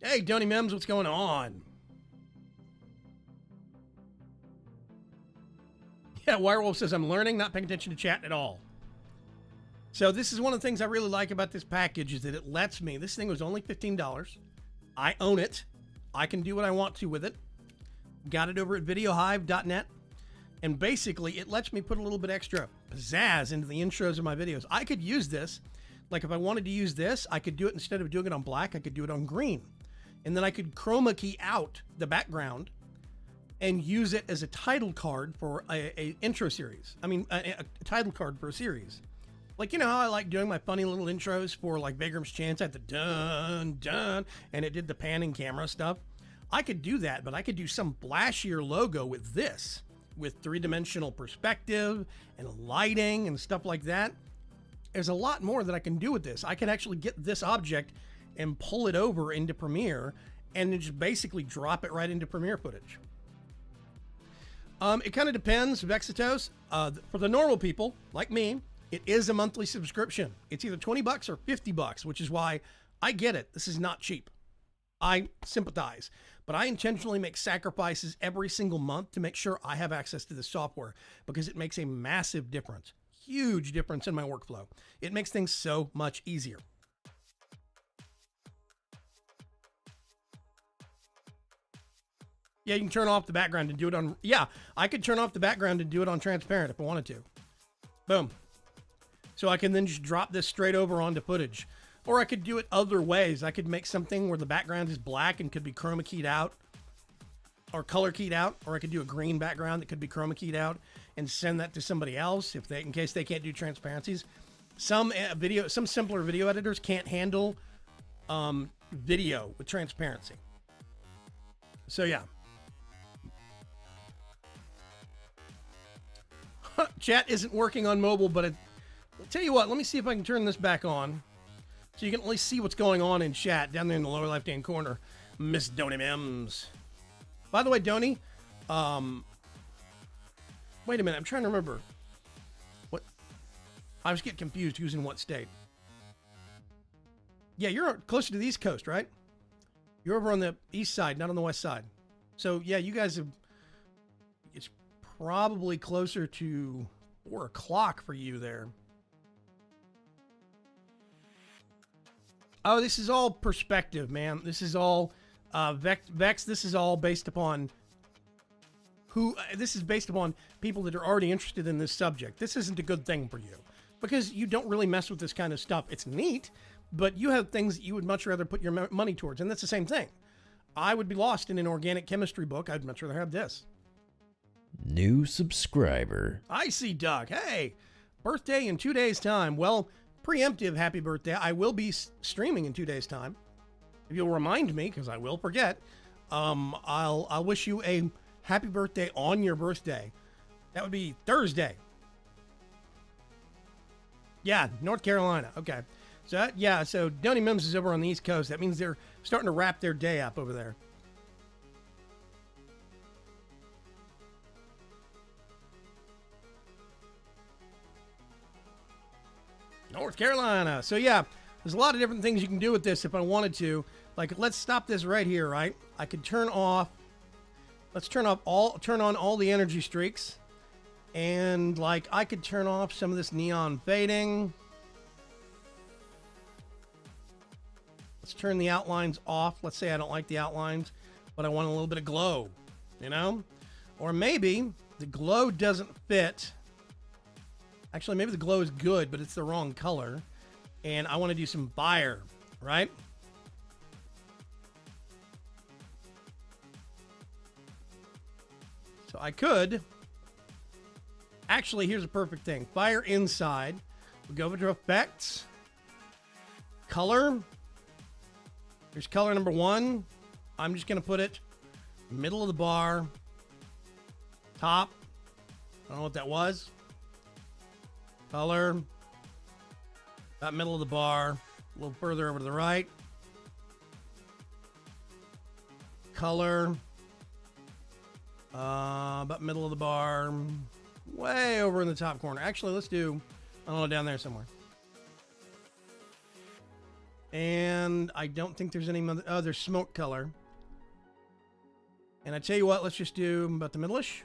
Hey, Donny Mims, what's going on? Yeah, Wirewolf says, I'm learning, not paying attention to chat at all. So this is one of the things I really like about this package is that it lets me, this thing was only $15. I own it. I can do what I want to with it. Got it over at videohive.net. And basically, it lets me put a little bit extra pizzazz into the intros of my videos. I could use this, like if I wanted to use this, I could do it instead of doing it on black, I could do it on green. And then I could chroma key out the background and use it as a title card for a intro series. I mean, a title card for a series. Like, you know how I like doing my funny little intros for like Vagrant's Chance at the dun, dun, and it did the panning camera stuff? I could do that, but I could do some flashier logo with this, with three-dimensional perspective and lighting and stuff like that. There's a lot more that I can do with this. I can actually get this object and pull it over into Premiere and then just basically drop it right into Premiere footage. It kind of depends, Vexitos. For the normal people, like me, it is a monthly subscription. It's either 20 bucks or 50 bucks, which is why I get it. This is not cheap. I sympathize, but I intentionally make sacrifices every single month to make sure I have access to this software because it makes a massive difference, huge difference in my workflow. It makes things so much easier. Yeah, you can turn off the background and do it on... Yeah, I could turn off the background and do it on transparent if I wanted to. Boom. So I can then just drop this straight over onto footage. Or I could do it other ways. I could make something where the background is black and could be chroma keyed out. Or color keyed out. Or I could do a green background that could be chroma keyed out and send that to somebody else if they, in case they can't do transparencies. Some simpler video editors can't handle video with transparency. So yeah. Chat isn't working on mobile, but I'll tell you what, let me see if I can turn this back on so you can at least see what's going on in chat down there in the lower left-hand corner. Miss Donny Mims. By the way, Donny, wait a minute, I'm trying to remember. What? I was getting confused who's in what state. Yeah, you're closer to the East Coast, right? You're over on the east side, not on the west side. So, yeah, you guys have... It's probably closer to 4 o'clock for you there. Oh, this is all perspective, man. This is all... Vex, this is all based upon who, this is based upon people that are already interested in this subject. This isn't a good thing for you because you don't really mess with this kind of stuff. It's neat, but you have things that you would much rather put your money towards. And that's the same thing. I would be lost in an organic chemistry book. I'd much rather have this. New subscriber. I see, Doug. Hey, birthday in 2 days' time. Well, preemptive happy birthday. I will be streaming in 2 days' time. If you'll remind me, because I will forget, I'll wish you a happy birthday on your birthday. That would be Thursday. Yeah, North Carolina. Okay. So, so Donnie Mims is over on the East Coast. That means they're starting to wrap their day up over there. North Carolina. So, yeah, there's a lot of different things you can do with this if I wanted to. Like, let's stop this right here, right? I could turn on all the energy streaks. And, like, I could turn off some of this neon fading. Let's turn the outlines off. Let's say I don't like the outlines, but I want a little bit of glow, you know? Or maybe the glow doesn't fit. Actually, maybe the glow is good, but it's the wrong color. And I want to do some fire, right? So I could. Actually, here's a perfect thing. Fire inside. We'll go over to effects. Color. Here's color number 1. I'm just going to put it middle of the bar. Top. I don't know what that was. Color. About middle of the bar. A little further over to the right. Color. About middle of the bar. Way over in the top corner. Actually, let's do, I don't know, down there somewhere. And I don't think there's any other, oh, there's smoke color. And I tell you what, let's just do about the middle-ish.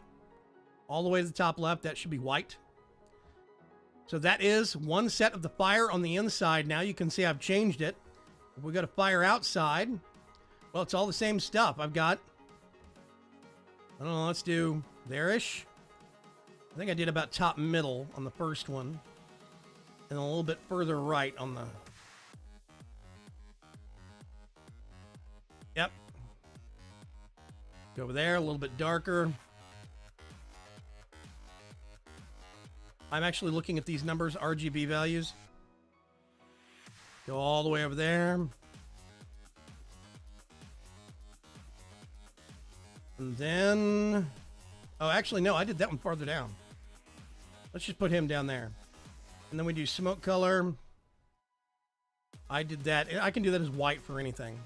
All the way to the top left, that should be white. So that is one set of the fire on the inside. Now you can see I've changed it. If we go to fire outside, well, it's all the same stuff. I've got, I don't know, let's do there-ish. I think I did about top middle on the first one. And a little bit further right on the... Yep. Go over there, a little bit darker. I'm actually looking at these numbers, RGB values. Go all the way over there. And then... Oh, actually, no, I did that one farther down. Let's just put him down there. And then we do smoke color. I did that. I can do that as white for anything.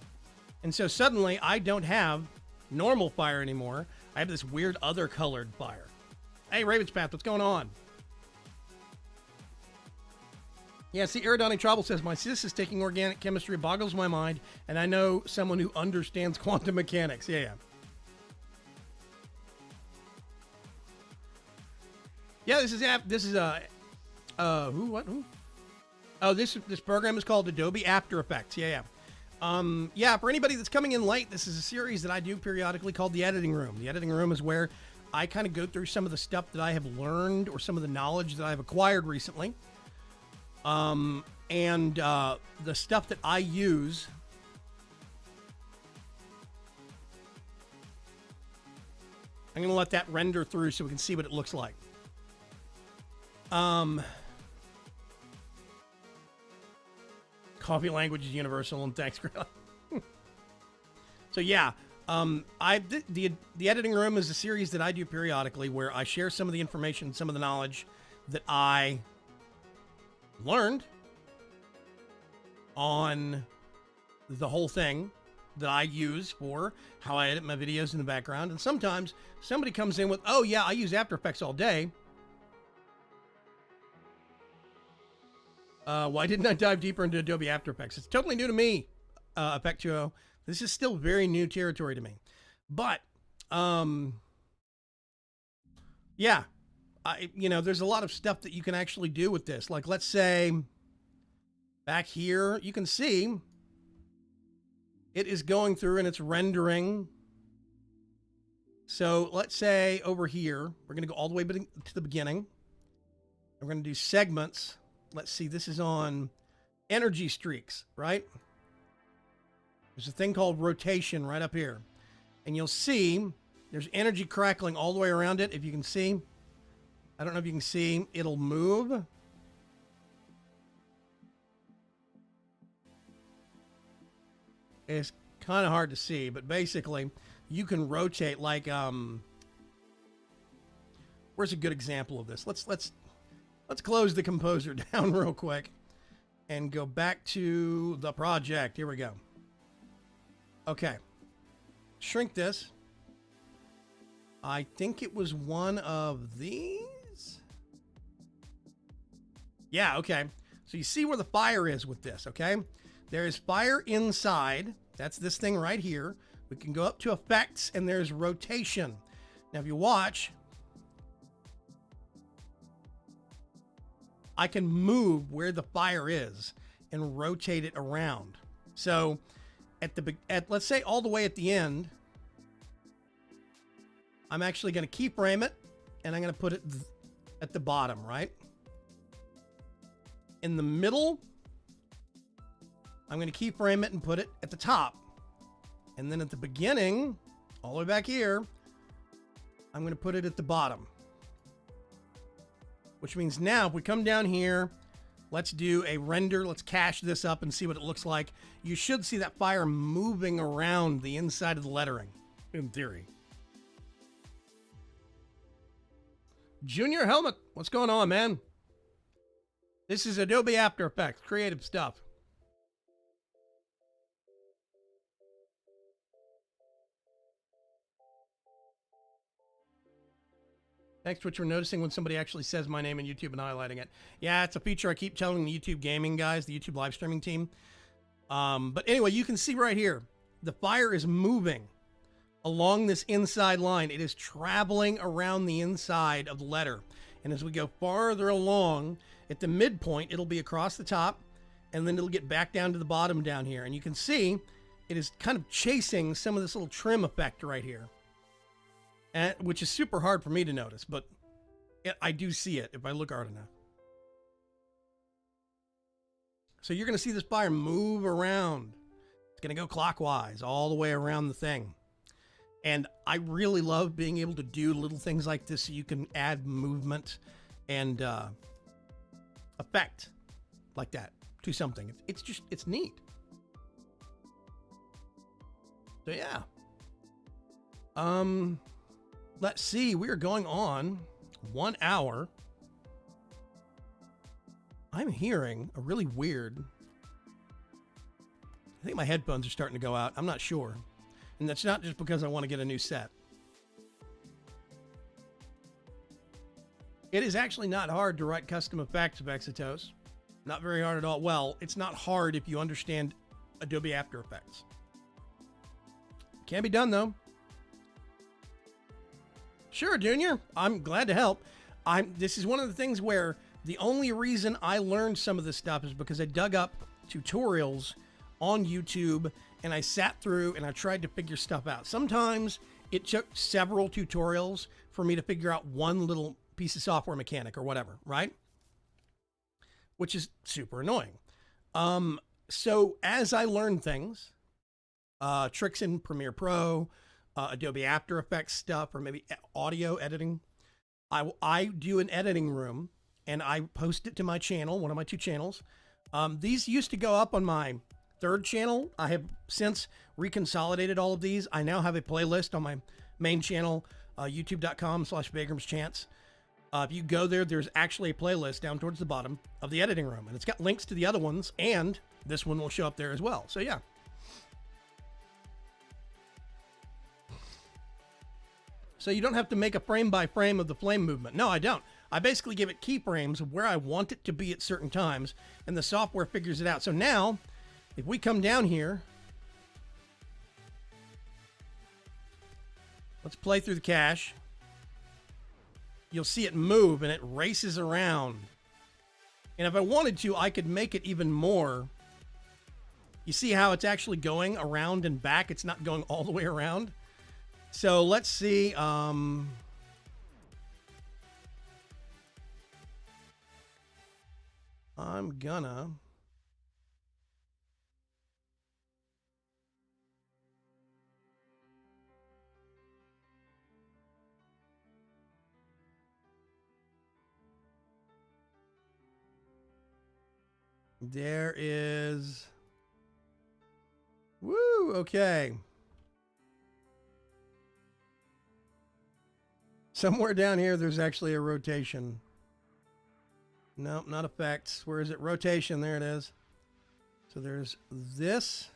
And so suddenly I don't have normal fire anymore. I have this weird other colored fire. Hey, Raven's Path, what's going on? Yeah, see, Eridani Trouble says, my sis is taking organic chemistry. It boggles my mind. And I know someone who understands quantum mechanics. Yeah. Yeah, this is who? Oh, this program is called Adobe After Effects. Yeah. Yeah, for anybody that's coming in late, this is a series that I do periodically called The Editing Room. The Editing Room is where I kind of go through some of the stuff that I have learned or some of the knowledge that I've acquired recently. And the stuff that I use. I'm going to let that render through so we can see what it looks like. Coffee language is universal, and thanks, Grilla. So yeah, the Editing Room is a series that I do periodically where I share some of the information, some of the knowledge that I learned on the whole thing that I use for how I edit my videos in the background. And sometimes somebody comes in with, oh yeah, I use After Effects all day. Why didn't I dive deeper into Adobe After Effects? It's totally new to me, Effectuo. This is still very new territory to me. But, yeah, there's a lot of stuff that you can actually do with this. Like, let's say, back here, you can see it is going through and it's rendering So let's say over here, we're going to go all the way to the beginning. We're going to do segments. Let's see, this is on energy streaks, right? There's a thing called rotation right up here. And you'll see there's energy crackling all the way around it. If you can see, I don't know if you can see, it'll move. It's kind of hard to see, but basically you can rotate like, where's a good example of this? Let's close the composer down real quick and go back to the project. Here we go. Okay. Shrink this. I think it was one of these. Yeah, okay. So you see where the fire is with this, okay? There is fire inside. That's this thing right here. We can go up to effects and there's rotation. Now, if you watch, I can move where the fire is and rotate it around. So at let's say all the way at the end, I'm actually going to keyframe it and I'm going to put it at the bottom, right? In the middle, I'm going to keyframe it and put it at the top. And then at the beginning, all the way back here, I'm going to put it at the bottom. Which means now if we come down here, let's do a render. Let's cache this up and see what it looks like. You should see that fire moving around the inside of the lettering, in theory. Junior Helmet, what's going on, man? This is Adobe After Effects, creative stuff. Thanks, Twitch, for noticing when somebody actually says my name in YouTube and highlighting it. Yeah, it's a feature I keep telling the YouTube gaming guys, the YouTube live streaming team. But anyway, you can see right here, the fire is moving along this inside line. It is traveling around the inside of the letter. And as we go farther along, at the midpoint, it'll be across the top, and then it'll get back down to the bottom down here. And you can see it is kind of chasing some of this little trim effect right here. Which is super hard for me to notice, but I do see it if I look hard enough. So you're going to see this fire move around. It's going to go clockwise all the way around the thing. And I really love being able to do little things like this so you can add movement and effect like that to something. It's neat. So yeah. Let's see, we are going on 1 hour. I'm hearing a really weird, I think my headphones are starting to go out. I'm not sure. And that's not just because I want to get a new set. It is actually not hard to write custom effects, Vexitos. Not very hard at all. Well, it's not hard if you understand Adobe After Effects. Can be done though. Sure, Junior. I'm glad to help. This is one of the things where the only reason I learned some of this stuff is because I dug up tutorials on YouTube and I sat through and I tried to figure stuff out. Sometimes it took several tutorials for me to figure out one little piece of software mechanic or whatever, right? Which is super annoying. So as I learned things, tricks in Premiere Pro, Adobe After Effects stuff, or maybe audio editing, I do an editing room and I post it to my channel, one of my 2 channels. These used to go up on my 3rd channel. I have since reconsolidated all of these. I now have a playlist on my main channel, youtube.com/VagramsChance. If you go there, there's actually a playlist down towards the bottom of the editing room, and it's got links to the other ones, and this one will show up there as well. So yeah. So you don't have to make a frame by frame of the flame movement. No, I don't. I basically give it keyframes of where I want it to be at certain times, and the software figures it out. So now, if we come down here, let's play through the cache. You'll see it move and it races around. And if I wanted to, I could make it even more. You see how it's actually going around and back? It's not going all the way around. So let's see. I'm gonna. There is. Woo, okay. Somewhere down here, there's actually a rotation. Nope, not effects. Where is it? Rotation. There it is. So there's this.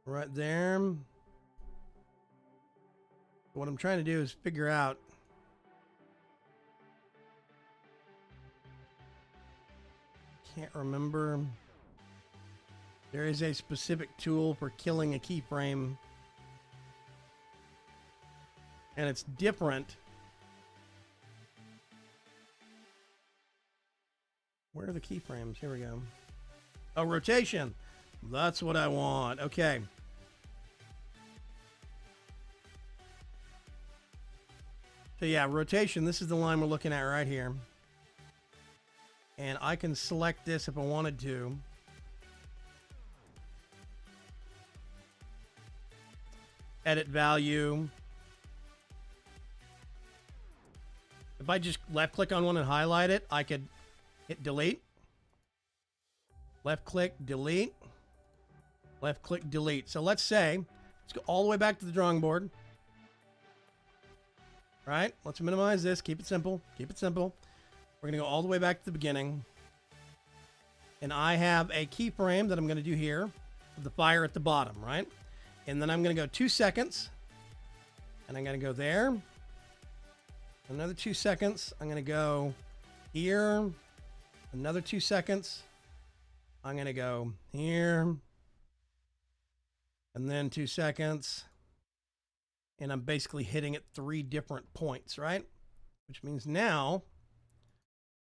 Right there. What I'm trying to do is figure out. Can't remember. There is a specific tool for killing a keyframe. And it's different. Where are the keyframes? Here we go. Oh, rotation. That's what I want. Okay. So yeah, rotation. This is the line we're looking at right here. And I can select this if I wanted to. Edit value. If I just left click on one and highlight it, I could hit delete. Left click, delete. Left click, delete. So let's say, let's go all the way back to the drawing board. Right? Let's minimize this. Keep it simple. Keep it simple. We're going to go all the way back to the beginning. And I have a keyframe that I'm going to do here with the fire at the bottom, right? And then I'm going to go 2 seconds. And I'm going to go there. Another 2 seconds. I'm going to go here. Another 2 seconds. I'm going to go here. And then 2 seconds. And I'm basically hitting at 3 different points, right? Which means now,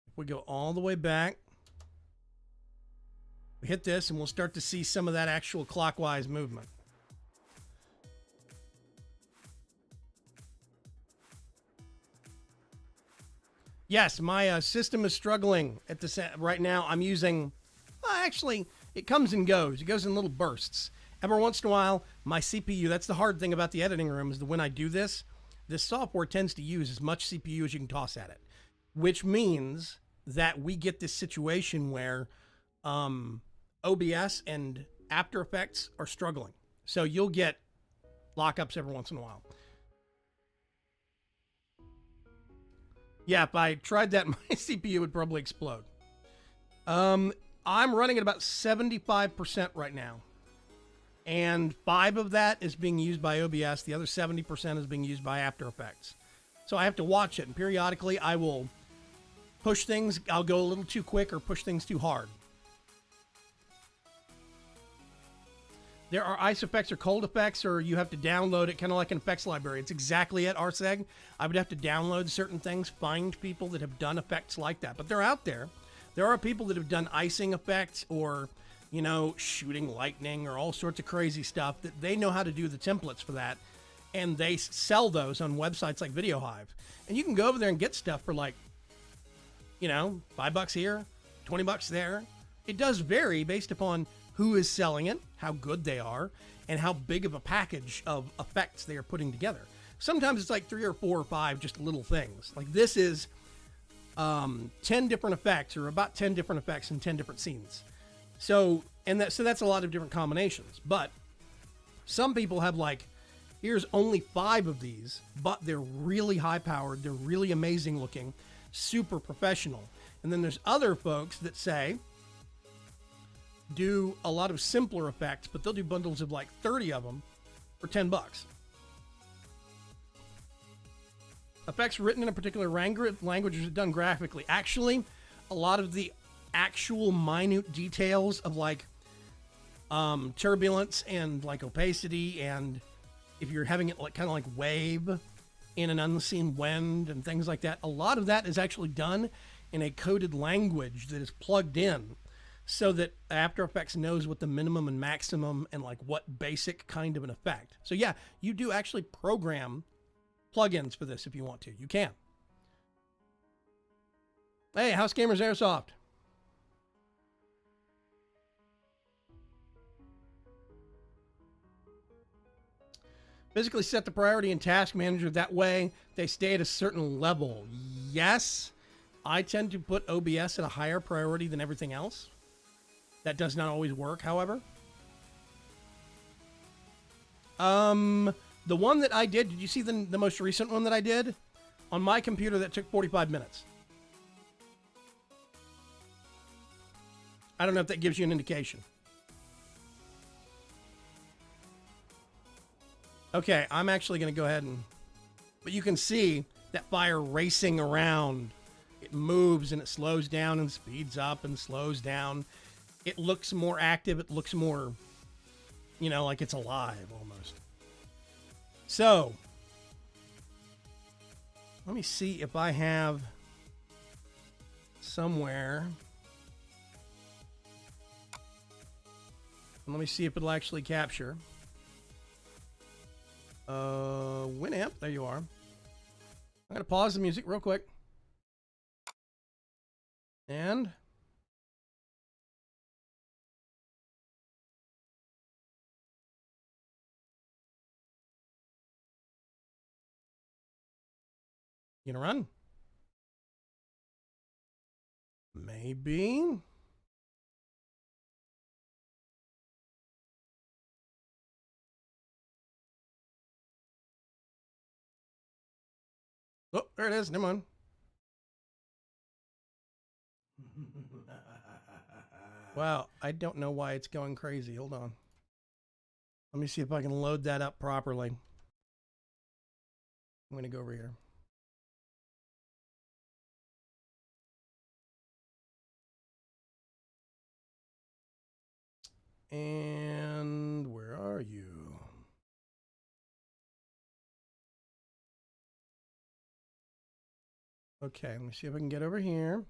if we go all the way back, we hit this and we'll start to see some of that actual clockwise movement. Yes, my system is struggling at this right now. I'm using, actually, it comes and goes. It goes in little bursts. Every once in a while, my CPU, that's the hard thing about the editing room, is that when I do this, this software tends to use as much CPU as you can toss at it, which means that we get this situation where OBS and After Effects are struggling. So you'll get lockups every once in a while. Yeah, if I tried that, my CPU would probably explode. I'm running at about 75% right now. And 5 of that is being used by OBS. The other 70% is being used by After Effects. So I have to watch it. And periodically, I will push things. I'll go a little too quick or push things too hard. There are ice effects or cold effects, or you have to download it, kind of like an effects library. It's exactly it, Arseg. I would have to download certain things, find people that have done effects like that. But they're out there. There are people that have done icing effects or, you know, shooting lightning or all sorts of crazy stuff that they know how to do the templates for that. And they sell those on websites like VideoHive. And you can go over there and get stuff for like, you know, $5 here, $20 there. It does vary based upon who is selling it, how good they are, and how big of a package of effects they are putting together. Sometimes it's like 3 or 4 or 5 just little things. Like this is 10 different effects, or about 10 different effects in 10 different scenes. So that's a lot of different combinations. But some people have like, here's only 5 of these, but they're really high powered, they're really amazing looking, super professional. And then there's other folks that say, do a lot of simpler effects, but they'll do bundles of like 30 of them for $10. Effects written in a particular language are done graphically. Actually, a lot of the actual minute details of like turbulence and like opacity, and if you're having it like kind of like wave in an unseen wind and things like that, a lot of that is actually done in a coded language that is plugged in so that After Effects knows what the minimum and maximum and like what basic kind of an effect. So yeah, you do actually program plugins for this if you want to. You can. Hey, House Gamers Airsoft. Physically set the priority in Task Manager. That way they stay at a certain level. Yes, I tend to put OBS at a higher priority than everything else. That does not always work, however. The one that I did you see the most recent one that I did? On my computer, that took 45 minutes. I don't know if that gives you an indication. Okay, I'm actually going to go ahead and... But you can see that fire racing around. It moves and it slows down and speeds up and slows down. It looks more active. It looks more, you know, like it's alive almost. So, let me see if I have somewhere... Let me see if it'll actually capture. Winamp, there you are. I'm going to pause the music real quick. And... You gonna run? Maybe. Oh, there it is. Never mind. Wow, I don't know why it's going crazy. Hold on. Let me see if I can load that up properly. I'm going to go over here. And where are you? Okay, let me see if I can get over here.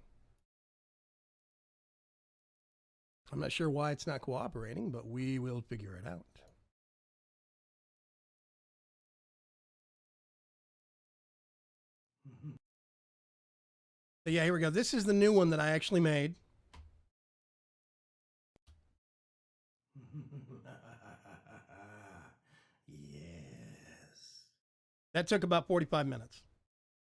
I'm not sure why it's not cooperating, but we will figure it out. So yeah, here we go. This is the new one that I actually made. Yes. That took about 45 minutes.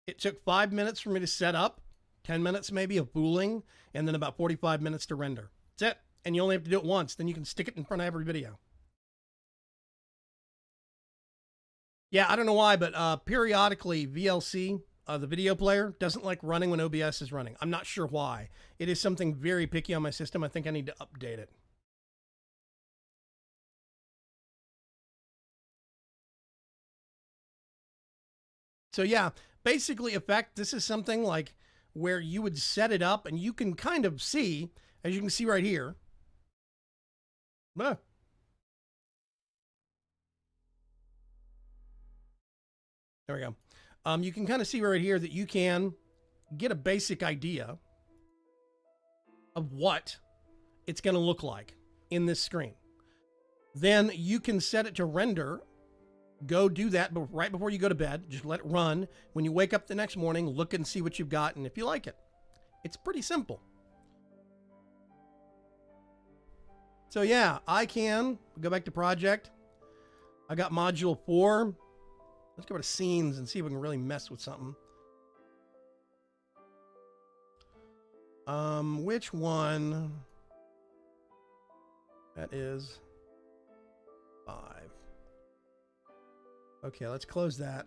It took 5 minutes for me to set up, 10 minutes maybe of fooling, and then about 45 minutes to render. That's it. And you only have to do it once. Then you can stick it in front of every video. Yeah, I don't know why, but periodically VLC, the video player, doesn't like running when OBS is running. I'm not sure why. It is something very picky on my system. I think I need to update it. So yeah, basically effect, this is something like where you would set it up and you can kind of see, as you can see right here. There we go. You can kind of see right here that you can get a basic idea of what it's going to look like in this screen. Then you can set it to render. Go do that right before you go to bed. Just let it run. When you wake up the next morning, look and see what you've got and if you like it. It's pretty simple. So yeah, I can go back to project. I got module 4. Let's go to scenes and see if we can really mess with something. Which one? That is 5. Okay, let's close that.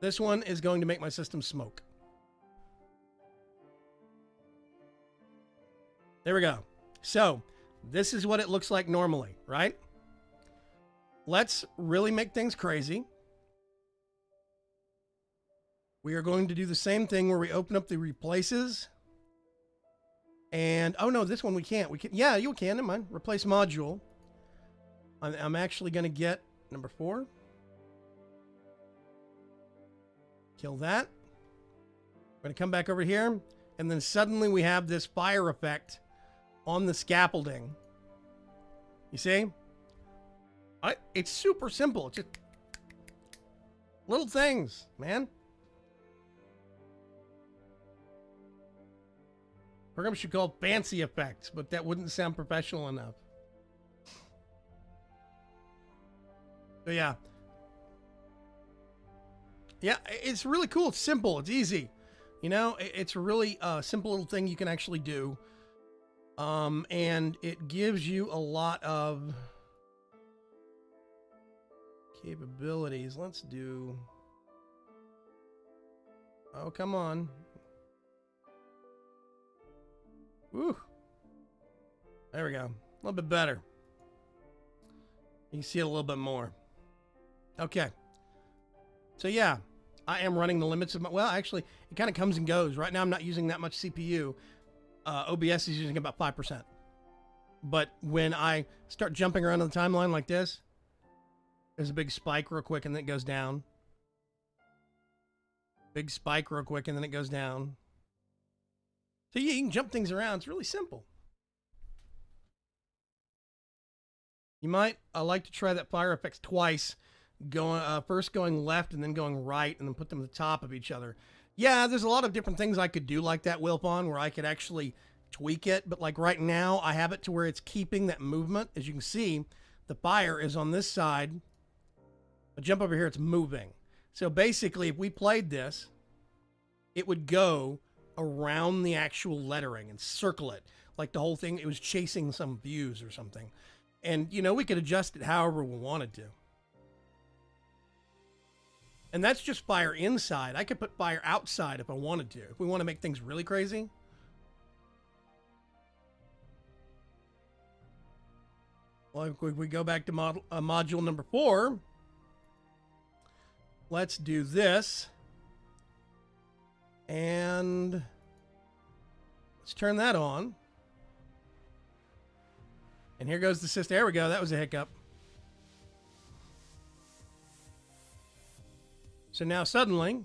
This one is going to make my system smoke. There we go. So, this is what it looks like normally, right? Let's really make things crazy. We are going to do the same thing where we open up the replaces. And, oh no, this one we can't. We can, yeah, you can, never mind. Replace module. I'm actually going to get number 4. Kill that. We're going to come back over here. And then suddenly we have this fire effect on the scaffolding. You see? It's super simple. It's just little things, man. Program should call it fancy effects, but that wouldn't sound professional enough. So yeah. Yeah, it's really cool. It's simple. It's easy. You know, it's a really simple little thing you can actually do. And it gives you a lot of capabilities. Let's do... Oh, come on. Woo. There we go. A little bit better. You can see it a little bit more. Okay. So yeah, I am running the limits of my... Well, actually, it kind of comes and goes. Right now, I'm not using that much CPU. OBS is using about 5%. But when I start jumping around on the timeline like this, there's a big spike real quick and then it goes down. Big spike real quick and then it goes down. So yeah, you can jump things around. It's really simple. You might like to try that fire effects twice. First going left and then going right and then put them at the top of each other. Yeah, there's a lot of different things I could do like that, Wilfon, where I could actually tweak it. But like right now, I have it to where it's keeping that movement. As you can see, the fire is on this side. I jump over here, it's moving. So basically, if we played this, it would go around the actual lettering and circle it. Like the whole thing, it was chasing some views or something. And, you know, we could adjust it however we wanted to. And that's just fire inside. I could put fire outside if I wanted to. If we want to make things really crazy. Well, if we go back to module number 4, let's do this. And let's turn that on. And here goes the system. There we go. That was a hiccup. So now suddenly, you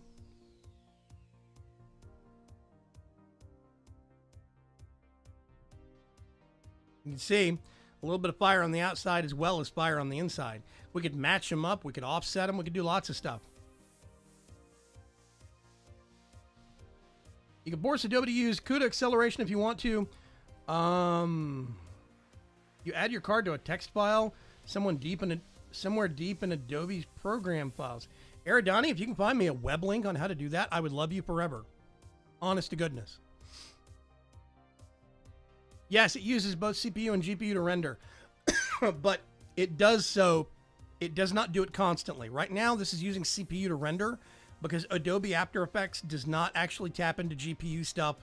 can see a little bit of fire on the outside as well as fire on the inside. We could match them up. We could offset them. We could do lots of stuff. You can force Adobe to use CUDA acceleration if you want to. You add your card to a text file somewhere deep in Adobe's program files. Aridani, if you can find me a web link on how to do that, I would love you forever. Honest to goodness. Yes, it uses both CPU and GPU to render, but it does not do it constantly. Right now, this is using CPU to render because Adobe After Effects does not actually tap into GPU stuff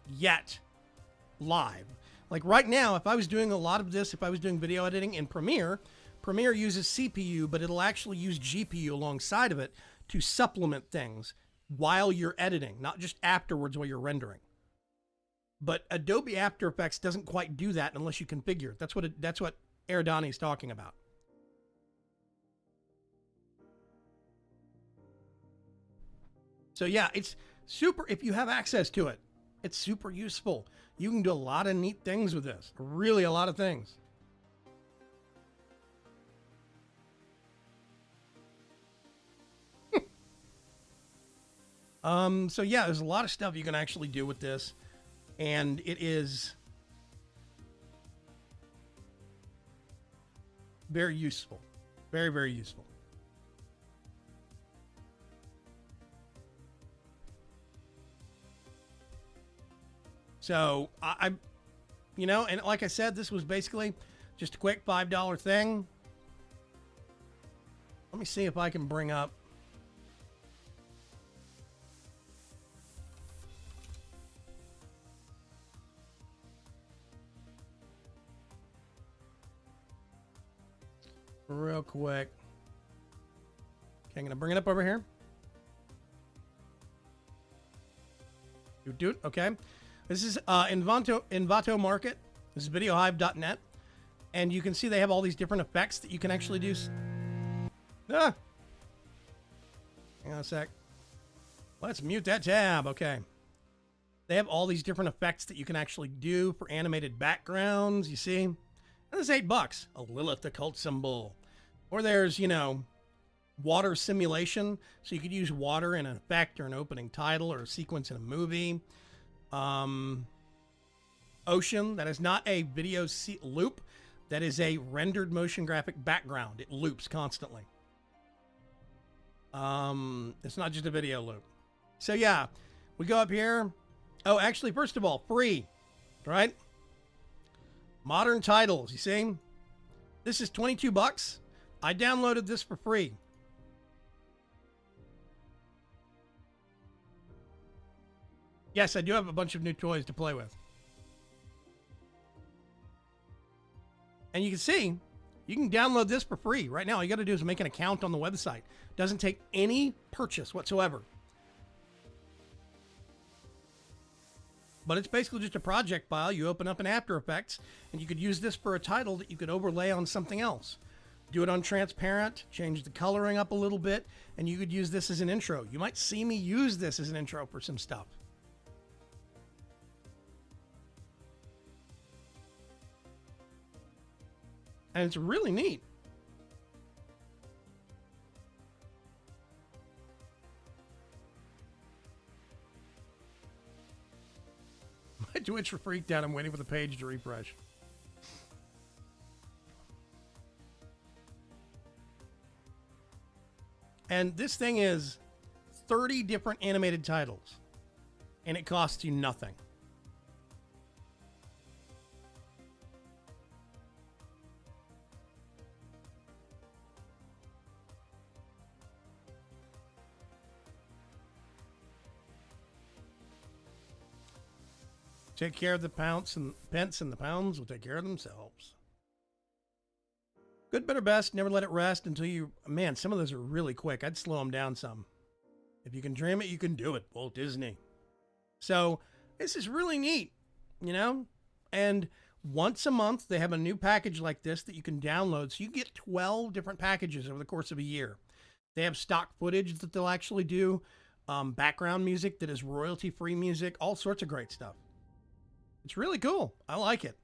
yet live. Like right now, if I was doing a lot of this, if I was doing video editing in Premiere uses CPU, but it'll actually use GPU alongside of it to supplement things while you're editing, not just afterwards while you're rendering. But Adobe After Effects doesn't quite do that unless you configure it. That's what Aridani is talking about. So yeah, it's super, if you have access to it, it's super useful. You can do a lot of neat things with this. Really a lot of things. So yeah, there's a lot of stuff you can actually do with this. And it is very useful. Very, very useful. So I you know, and like I said, this was basically just a quick $5 thing. Let me see if I can bring up. Real quick. Okay, I'm going to bring it up over here. Okay. This is Envato Market. This is videohive.net. And you can see they have all these different effects that you can actually do. Hang on a sec. Let's mute that tab. Okay. They have all these different effects that you can actually do for animated backgrounds, you see? And this is $8. A Lilith occult symbol. Or there's, you know, water simulation. So you could use water in an effect or an opening title or a sequence in a movie. Ocean, that is not a video loop. That is a rendered motion graphic background. It loops constantly. It's not just a video loop. So yeah, we go up here. Oh, actually, first of all, free, right? Modern titles, you see? This is $22. I downloaded this for free. Yes, I do have a bunch of new toys to play with. And you can see, you can download this for free right now. All you got to do is make an account on the website. Doesn't take any purchase whatsoever. But it's basically just a project file. You open up in After Effects, and you could use this for a title that you could overlay on something else. Do it on transparent, change the coloring up a little bit, and you could use this as an intro. You might see me use this as an intro for some stuff. And it's really neat. My Twitch freaked out. I'm waiting for the page to refresh. And this thing is 30 different animated titles. And it costs you nothing. Take care of the pence and the pounds will take care of themselves. Good, better, best. Never let it rest until you... Man, some of those are really quick. I'd slow them down some. If you can dream it, you can do it. Walt Disney. So, this is really neat, you know? And once a month, they have a new package like this that you can download. So you get 12 different packages over the course of a year. They have stock footage that they'll actually do. Background music that is royalty-free music. All sorts of great stuff. It's really cool. I like it.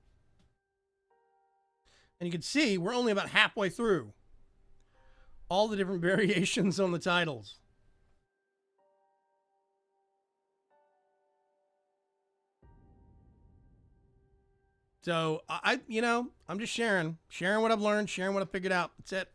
And you can see we're only about halfway through all the different variations on the titles. So you know, I'm just sharing what I've learned, sharing what I've figured out. That's it.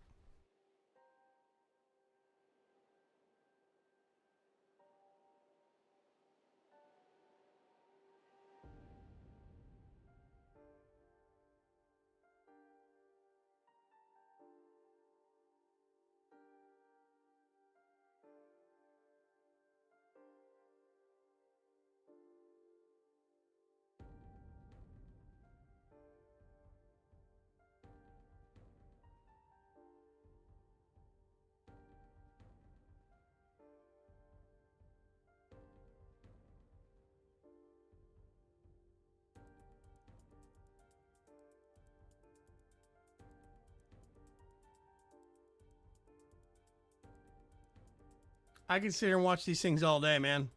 I can sit here and watch these things all day, man.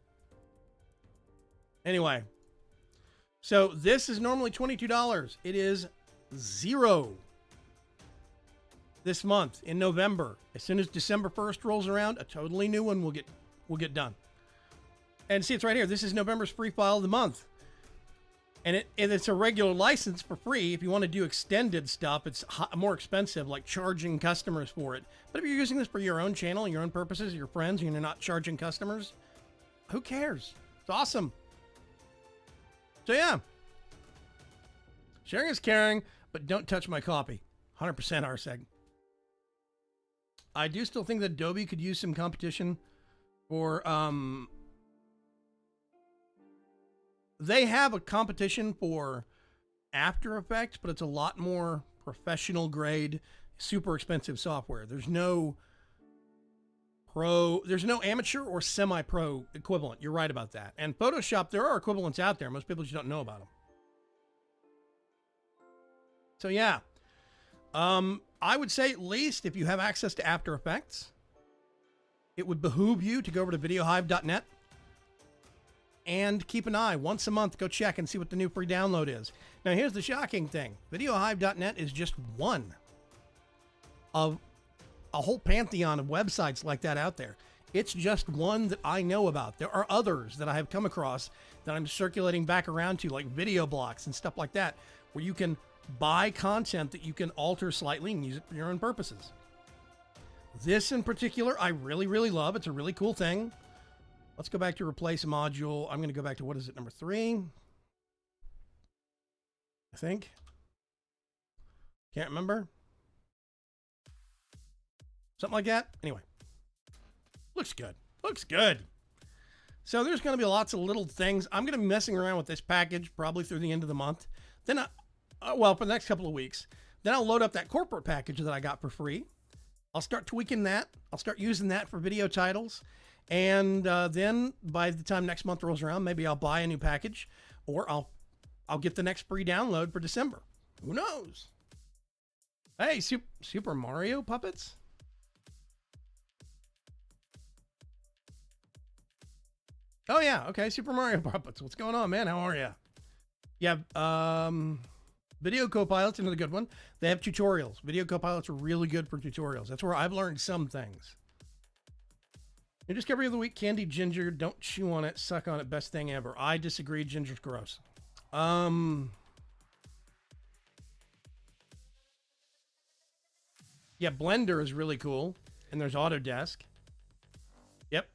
Anyway, so this is normally $22. It is $0 this month in November. As soon as December 1st rolls around, a totally new one will get done. And see, it's right here. This is November's free file of the month. And it's a regular license for free. If you want to do extended stuff, it's more expensive, like charging customers for it. But if you're using this for your own channel, your own purposes, your friends, and you're not charging customers, who cares? It's awesome. So yeah. Sharing is caring, but don't touch my copy. 100% RSEG. I do still think that Adobe could use some competition for... They have a competition for After Effects, but it's a lot more professional grade, super expensive software. There's no amateur or semi-pro equivalent. You're right about that. And Photoshop, there are equivalents out there. Most people just don't know about them. So yeah, I would say at least if you have access to After Effects, it would behoove you to go over to videohive.net And keep an eye once a month. Go check and see what the new free download is. Now, here's the shocking thing. VideoHive.net is just one of a whole pantheon of websites like that out there. It's just one that I know about. There are others that I have come across that I'm circulating back around to, like Video Blocks and stuff like that, where you can buy content that you can alter slightly and use it for your own purposes. This in particular, I really, really love. It's a really cool thing. Let's go back to replace module. I'm going to go back to, what is it, number 3? I think. Can't remember. Something like that. Anyway. Looks good. Looks good. So there's going to be lots of little things. I'm going to be messing around with this package probably through the end of the month. Then, for the next couple of weeks. Then I'll load up that corporate package that I got for free. I'll start tweaking that. I'll start using that for video titles. And then by the time next month rolls around, maybe I'll buy a new package, or I'll get the next free download for December. Who knows? Hey, Super Mario puppets? Oh yeah, okay, Super Mario puppets. What's going on, man? How are you? Yeah, Video Copilot's another good one. They have tutorials. Video Copilots are really good for tutorials. That's where I've learned some things. New discovery of the week, candied ginger. Don't chew on it, suck on it. Best thing ever. I disagree. Ginger's gross. Yeah, Blender is really cool. And there's Autodesk. Yep.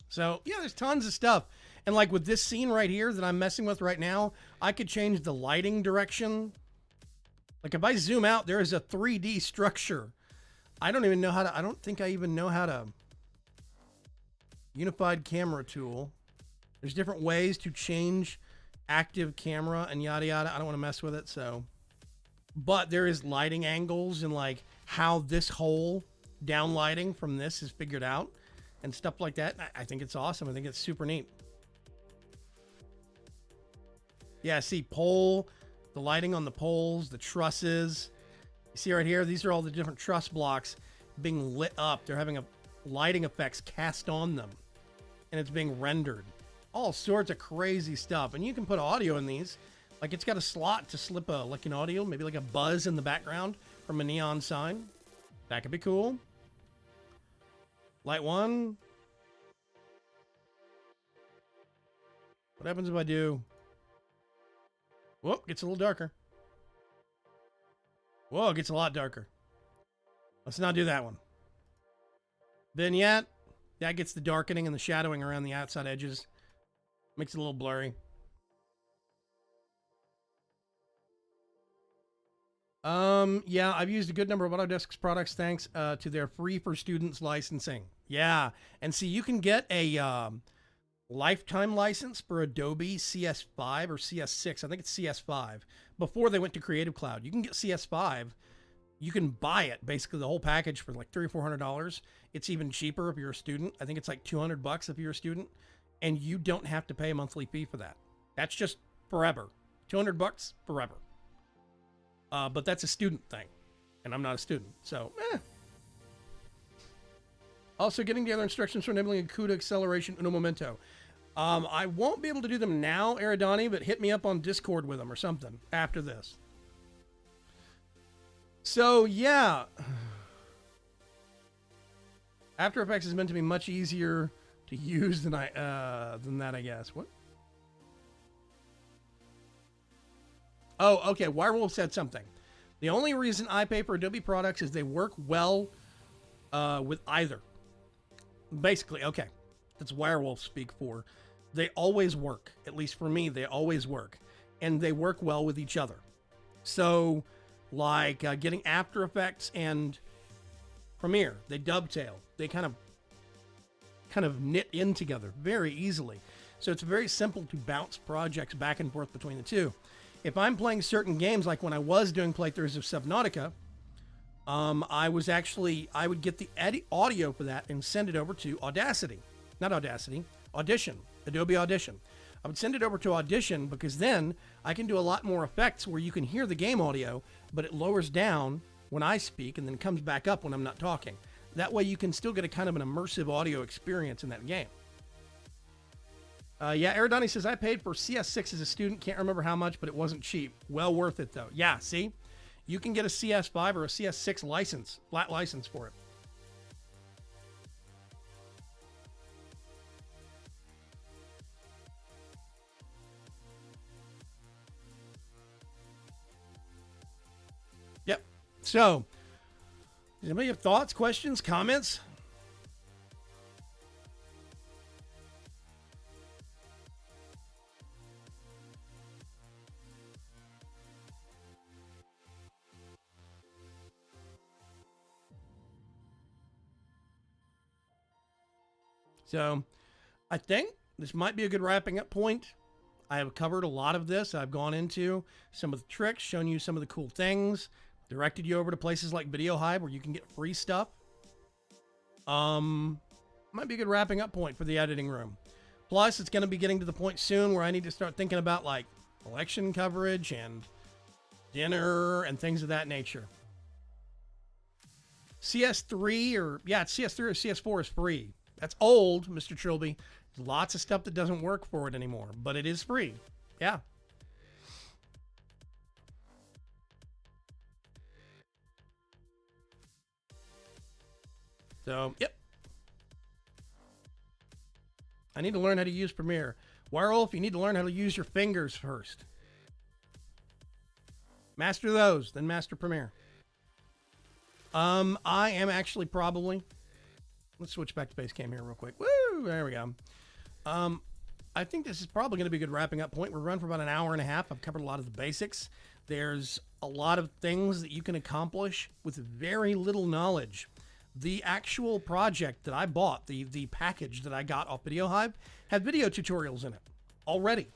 So, yeah, there's tons of stuff. And like with this scene right here that I'm messing with right now, I could change the lighting direction. Like if I zoom out, there is a 3D structure. I don't think I even know how to... Unified camera tool. There's different ways to change active camera and yada yada. I don't want to mess with it, so. But there is lighting angles and like how this whole down lighting from this is figured out and stuff like that. I think it's awesome. I think it's super neat. Yeah, see the lighting on the poles, the trusses. You see right here, these are all the different truss blocks being lit up. They're having a lighting effects cast on them, and it's being rendered. All sorts of crazy stuff. And you can put audio in these. Like it's got a slot to slip like an audio, maybe like a buzz in the background from a neon sign. That could be cool. Light 1. What happens if I do? Whoop, gets a little darker. Whoa, it gets a lot darker. Let's not do that one. Vignette. That gets the darkening and the shadowing around the outside edges. Makes it a little blurry. Yeah, I've used a good number of Autodesk's products thanks to their free for students licensing. Yeah, and see, you can get a lifetime license for Adobe CS5 or CS6. I think it's CS5. Before they went to Creative Cloud, you can get CS5. You can buy it, basically the whole package for like $300 or $400. It's even cheaper if you're a student. I think it's like $200 if you're a student, and you don't have to pay a monthly fee for that. That's just forever. $200 forever. But that's a student thing, and I'm not a student, so Also, getting together instructions for enabling a CUDA acceleration in a Memento. I won't be able to do them now, Eridani, but hit me up on Discord with them or something after this. So, yeah. After Effects is meant to be much easier to use than that, I guess. What? Oh, okay. Wirewolf said something. The only reason I pay for Adobe products is they work well with either. Basically, okay. That's Wirewolf speak for. They always work. At least for me, they always work. And they work well with each other. So, like getting After Effects and Premiere, they dovetail. They kind of knit in together very easily. So it's very simple to bounce projects back and forth between the two. If I'm playing certain games, like when I was doing playthroughs of Subnautica, I would get the audio for that and send it over to Audition, Adobe Audition. I would send it over to Audition because then I can do a lot more effects where you can hear the game audio, but it lowers down when I speak and then comes back up when I'm not talking. That way you can still get a kind of an immersive audio experience in that game. Yeah, Aradani says, I paid for CS6 as a student. Can't remember how much, but it wasn't cheap. Well worth it, though. Yeah, see? You can get a CS5 or a CS6 license, flat license for it. Yep. So, does anybody have thoughts, questions, comments? So, I think this might be a good wrapping up point. I have covered a lot of this. I've gone into some of the tricks, shown you some of the cool things, directed you over to places like Video Hive where you can get free stuff. Might be a good wrapping up point for the editing room. Plus, it's going to be getting to the point soon where I need to start thinking about like election coverage and dinner and things of that nature. CS3 or it's CS3 or CS4 is free. That's old, Mr. Trilby. There's lots of stuff that doesn't work for it anymore, but it is free. Yeah. So, yep. I need to learn how to use Premiere. Werewolf, you need to learn how to use your fingers first. Master those, then master Premiere. I am actually probably... Let's switch back to Basecamp here real quick. Woo! There we go. I think this is probably going to be a good wrapping up point. We're running for about an hour and a half. I've covered a lot of the basics. There's a lot of things that you can accomplish with very little knowledge. The actual project that I bought, the package that I got off Video Hive, had video tutorials in it already.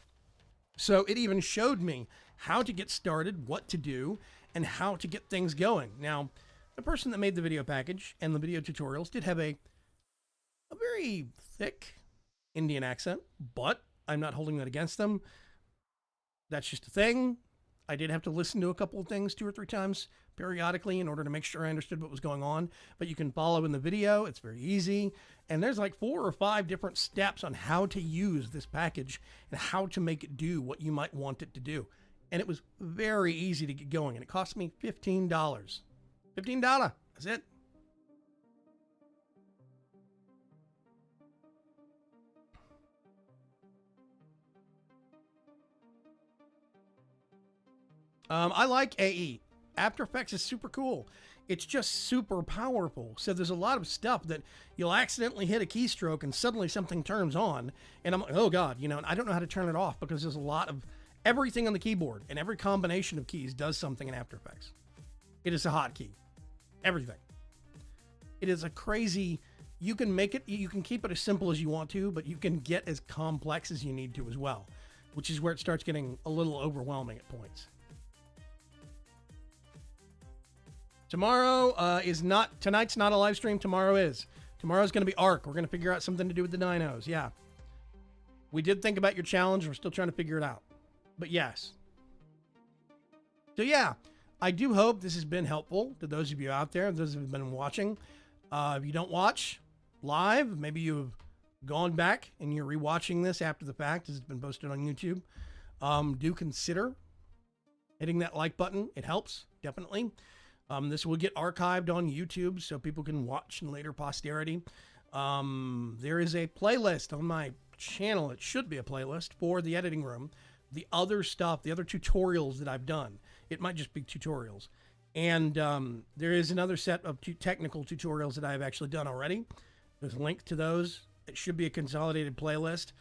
So it even showed me how to get started, what to do, and how to get things going. Now, the person that made the video package and the video tutorials did have a very thick Indian accent, but I'm not holding that against them. That's just a thing. I did have to listen to a couple of things 2 or 3 times periodically in order to make sure I understood what was going on, but you can follow in the video. It's very easy. And there's like 4 or 5 different steps on how to use this package and how to make it do what you might want it to do. And it was very easy to get going, and it cost me $15. $15. That's it. I like AE. After Effects is super cool. It's just super powerful. So there's a lot of stuff that you'll accidentally hit a keystroke and suddenly something turns on. And I'm like, oh God, and I don't know how to turn it off because there's a lot of everything on the keyboard and every combination of keys does something in After Effects. It is a hotkey. Everything. It is a crazy, you can keep it as simple as you want to, but you can get as complex as you need to as well, which is where it starts getting a little overwhelming at points. Tonight's not a live stream. Tomorrow is. Tomorrow's going to be Ark. We're going to figure out something to do with the dinos. Yeah. We did think about your challenge. We're still trying to figure it out. But yes. So yeah, I do hope this has been helpful to those of you out there, those who have been watching. If you don't watch live, maybe you've gone back and you're rewatching this after the fact as it's been posted on YouTube. Do consider hitting that like button. It helps, definitely. This will get archived on YouTube so people can watch in later posterity. There is a playlist on my channel. It should be a playlist for the editing room. The other stuff, the other tutorials that I've done. It might just be tutorials. And there is another set of technical tutorials that I've actually done already. There's a link to those. It should be a consolidated playlist.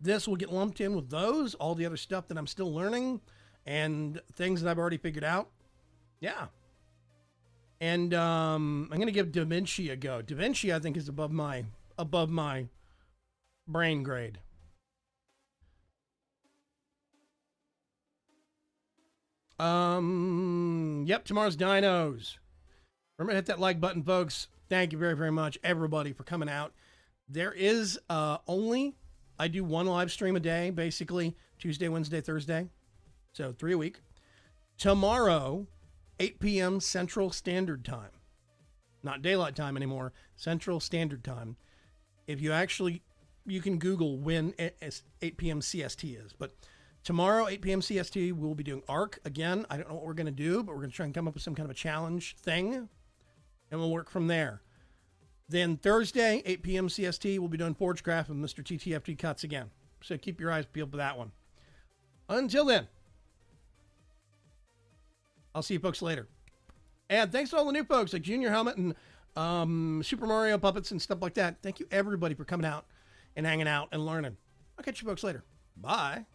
This will get lumped in with those, all the other stuff that I'm still learning, and things that I've already figured out. Yeah. And I'm going to give DaVinci a go. DaVinci, I think, is above my brain grade. Yep, tomorrow's dinos. Remember to hit that like button, folks. Thank you very, very much, everybody, for coming out. There is I do 1 live stream a day, basically, Tuesday, Wednesday, Thursday. So 3 a week. Tomorrow, 8 p.m. Central Standard Time. Not daylight time anymore, Central Standard Time. If you actually you can Google when 8 p.m. CST is. But tomorrow, 8 p.m. CST, we'll be doing ARC again. I don't know what we're going to do, but we're going to try and come up with some kind of a challenge thing, and we'll work from there. Then Thursday, 8 p.m. CST, we'll be doing Forgecraft with Mr. TTFT Cuts again. So keep your eyes peeled for that one. Until then, I'll see you folks later. And thanks to all the new folks like Junior Helmet and Super Mario Puppets and stuff like that. Thank you, everybody, for coming out and hanging out and learning. I'll catch you folks later. Bye.